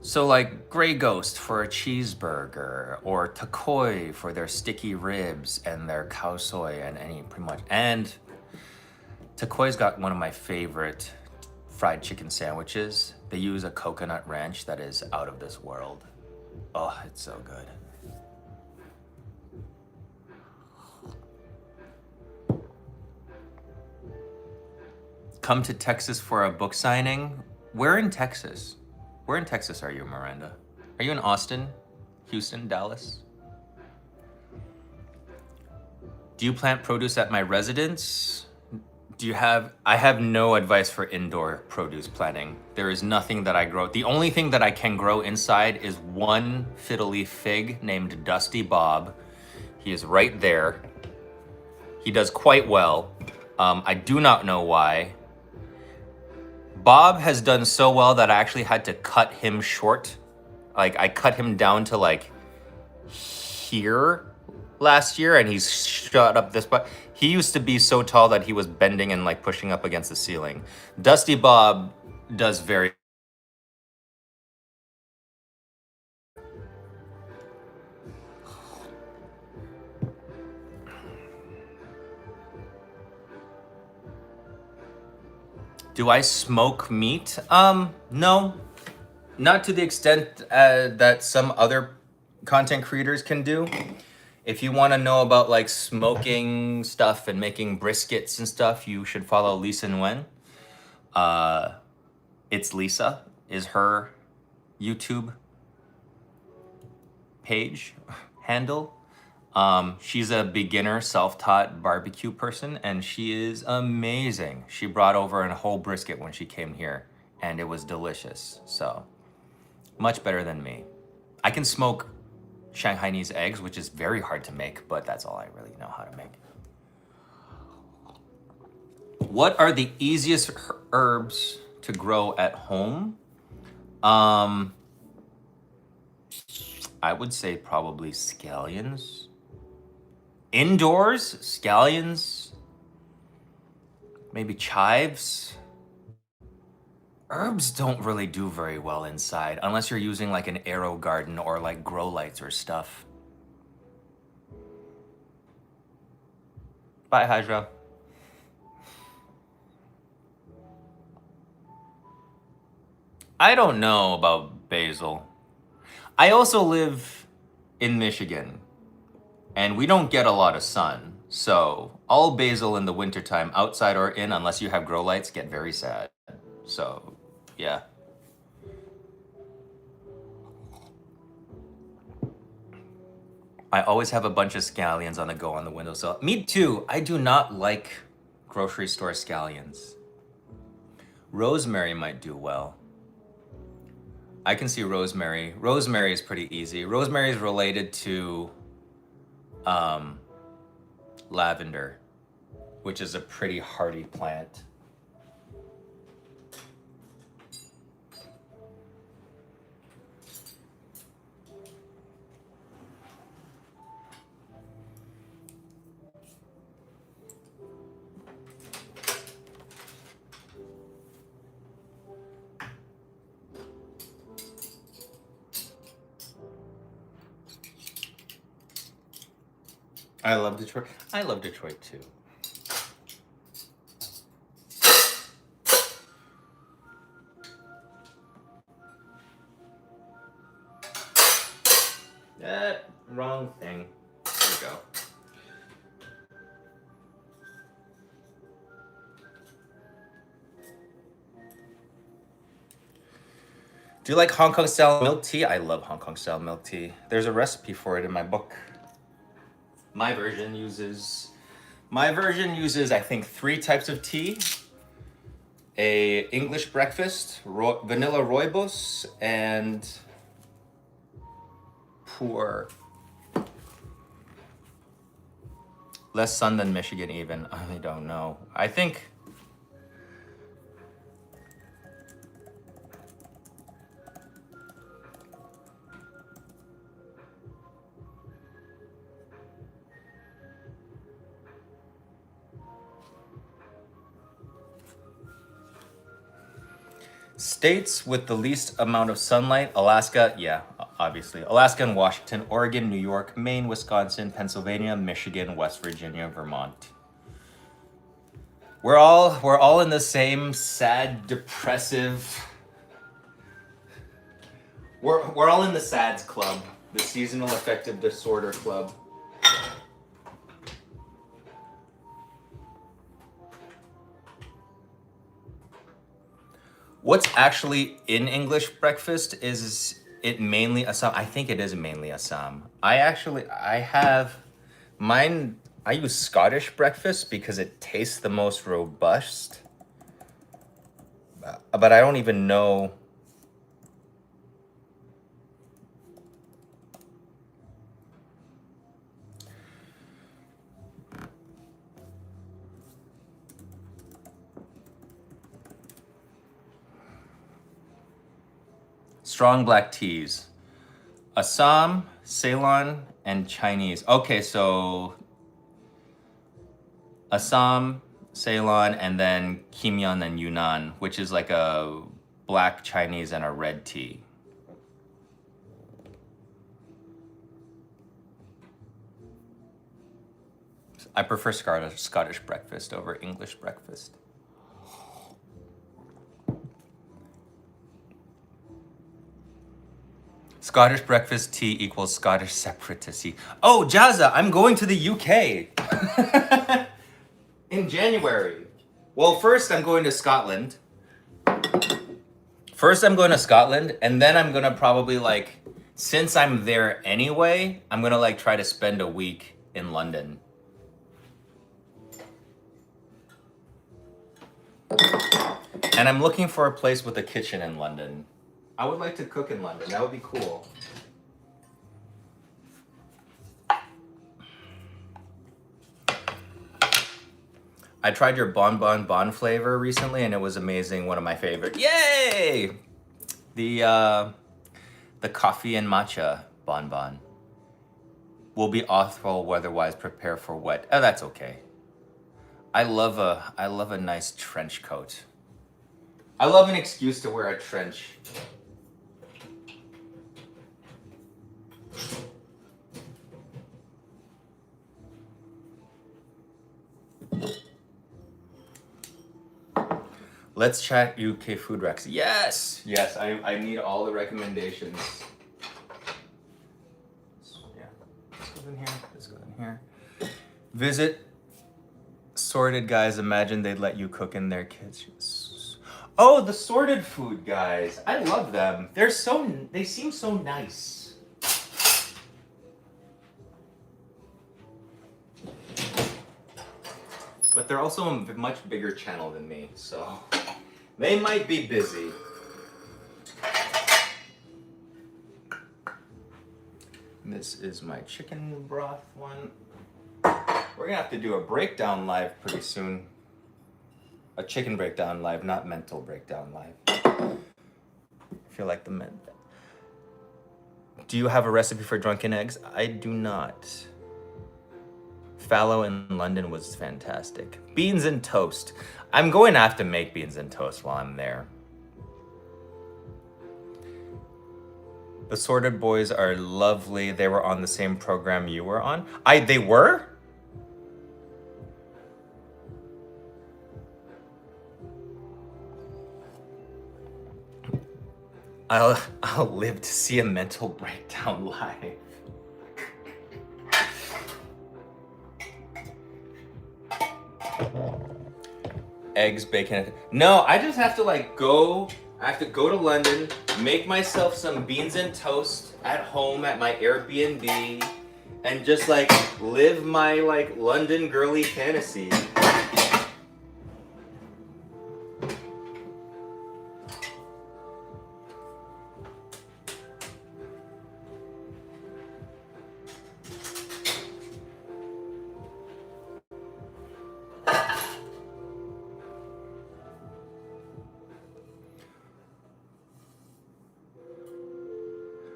So like Grey Ghost for a cheeseburger, or Takoi for their sticky ribs and their cow soy and pretty much. And Takoi's got one of my favorite fried chicken sandwiches. They use a coconut ranch that is out of this world. Oh, it's so good. Come to Texas for a book signing? Where in Texas? Where in Texas are you, Miranda? Are you in Austin, Houston, Dallas? Do you plant produce at my residence? I have no advice for indoor produce planting. There is nothing that I grow. The only thing that I can grow inside is one fiddle leaf fig named Dusty Bob. He is right there. He does quite well. I do not know why. Bob has done so well that I actually had to cut him short. Like, I cut him down to like here last year, and he's shot up this, but he used to be so tall that he was bending and like pushing up against the ceiling. Dusty Bob does very. Do I smoke meat? No, not to the extent that some other content creators can do. If you want to know about like smoking stuff and making briskets and stuff, you should follow Lisa Nguyen. It's Lisa is her YouTube page handle. She's a beginner self-taught barbecue person, and she is amazing. She brought over a whole brisket when she came here, and it was delicious. So much better than me. I can smoke Shanghainese eggs, which is very hard to make, but that's all I really know how to make. What are the easiest herbs to grow at home? I would say probably scallions. Indoors, scallions, maybe chives. Herbs don't really do very well inside unless you're using like an arrow garden or like grow lights or stuff. Bye, Hydra. I don't know about basil. I also live in Michigan, and we don't get a lot of sun. So all basil in the wintertime, outside or in, unless you have grow lights, get very sad. So, yeah. I always have a bunch of scallions on the go on the windowsill. Me too. I do not like grocery store scallions. Rosemary might do well. I can see rosemary. Rosemary is pretty easy. Rosemary is related to lavender, which is a pretty hardy plant. I love Detroit. I love Detroit too. Wrong thing. There we go. Do you like Hong Kong style milk tea? I love Hong Kong style milk tea. There's a recipe for it in my book. My version uses, I think, 3 types of tea. A English breakfast, vanilla rooibos, and pour. Less sun than Michigan even. I don't know. I think states with the least amount of sunlight, Alaska, yeah, obviously. Alaska and Washington, Oregon, New York, Maine, Wisconsin, Pennsylvania, Michigan, West Virginia, Vermont. We're all in the same sad, depressive. We're all in the SADS club, the Seasonal Affective Disorder Club. What's actually in English breakfast is it mainly Assam? I think it is mainly Assam. I have mine. I use Scottish breakfast because it tastes the most robust. But I don't even know. Strong black teas. Assam, Ceylon, and Chinese. Okay, so Assam, Ceylon, and then Kimyon and Yunnan, which is like a black Chinese and a red tea. I prefer Scottish breakfast over English breakfast. Scottish breakfast tea equals Scottish separatist. Oh, Jazza, I'm going to the UK in January. Well, first I'm going to Scotland. And then I'm gonna probably since I'm there anyway, I'm gonna try to spend a week in London. And I'm looking for a place with a kitchen in London. I would like to cook in London. That would be cool. I tried your bon flavor recently, and it was amazing. One of my favorite. Yay! The coffee and matcha bon. Will be awful weather-wise. Prepare for wet. Oh, that's okay. I love a nice trench coat. I love an excuse to wear a trench. Let's chat UK food recs. Yes, I need all the recommendations. Yeah, this goes in here, this goes in here. Visit Sorted Guys. Imagine they'd let you cook in their kitchens. Oh, the Sorted Food Guys. I love them. They seem so nice. But they're also a much bigger channel than me, so they might be busy. This is my chicken broth one. We're gonna have to do a breakdown live pretty soon. A chicken breakdown live, not mental breakdown live. I feel like the men. Do you have a recipe for drunken eggs? I do not. Fallow in London was fantastic. Beans and toast. I'm going to have to make beans and toast while I'm there. The Sorted Boys are lovely. They were on the same program you were on. They were? I'll live to see a mental breakdown live. Eggs, bacon. No, I just have to go I have to go to London, make myself some beans and toast at home at my Airbnb, and just like live my like London girly fantasy.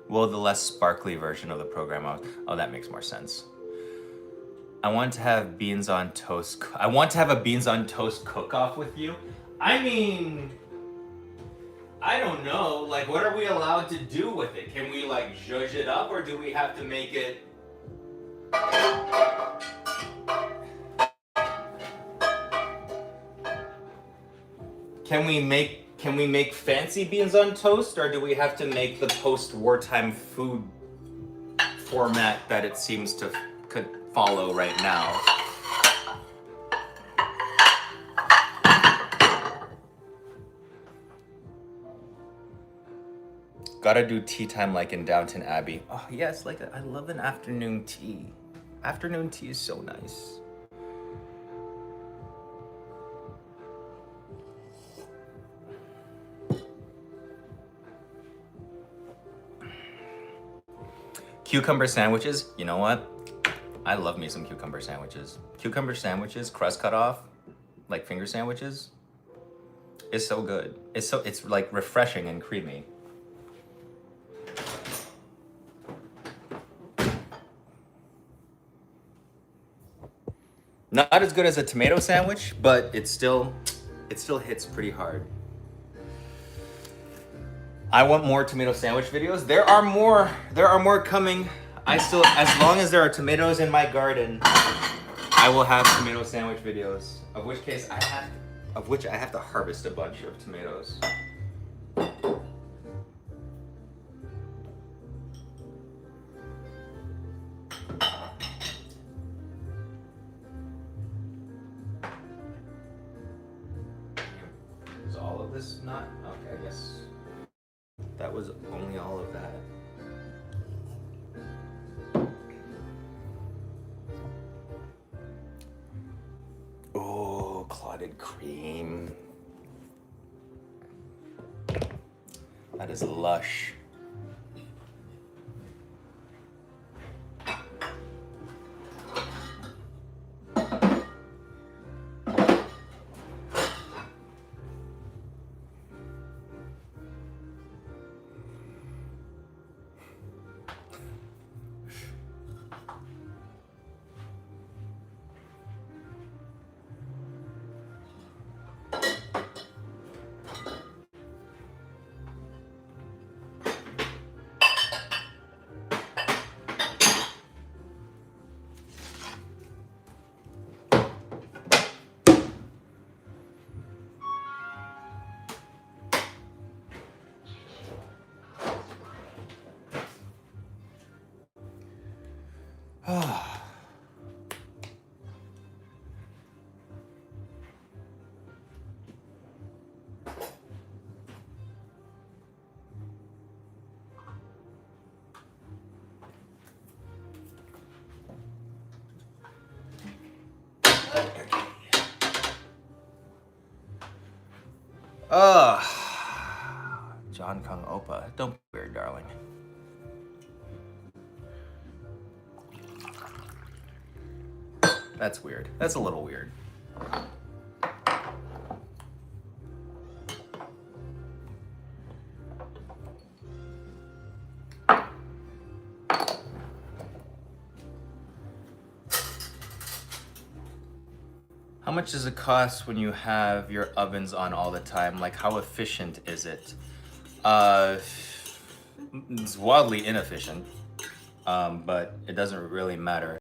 Well, the less sparkly version of the program. Oh, that makes more sense. I want to have beans on toast. I want to have a beans on toast cook-off with you. I mean, I don't know. Like, what are we allowed to do with it? Can we like zhuzh it up, or do we have to make it? Can we make fancy beans on toast, or do we have to make the post-wartime food format that it seems to could follow right now? Gotta do tea time like in Downton Abbey. Oh yes, like I love an afternoon tea. Afternoon tea is so nice. Cucumber sandwiches, you know what? I love me some cucumber sandwiches. Cucumber sandwiches, crust cut off, like finger sandwiches. It's so good. It's like refreshing and creamy. Not as good as a tomato sandwich, but it still hits pretty hard. I want more tomato sandwich videos. There are more coming. As long as there are tomatoes in my garden, I will have tomato sandwich videos. Of which I have to harvest a bunch of tomatoes. Is all of this not? Okay, I guess that was only all of that. Oh, clotted cream. That is lush. Jon Kung Oppa. Don't be weird, darling. That's weird. That's a little weird. How much does it cost when you have your ovens on all the time? Like, how efficient is it? It's wildly inefficient, but it doesn't really matter.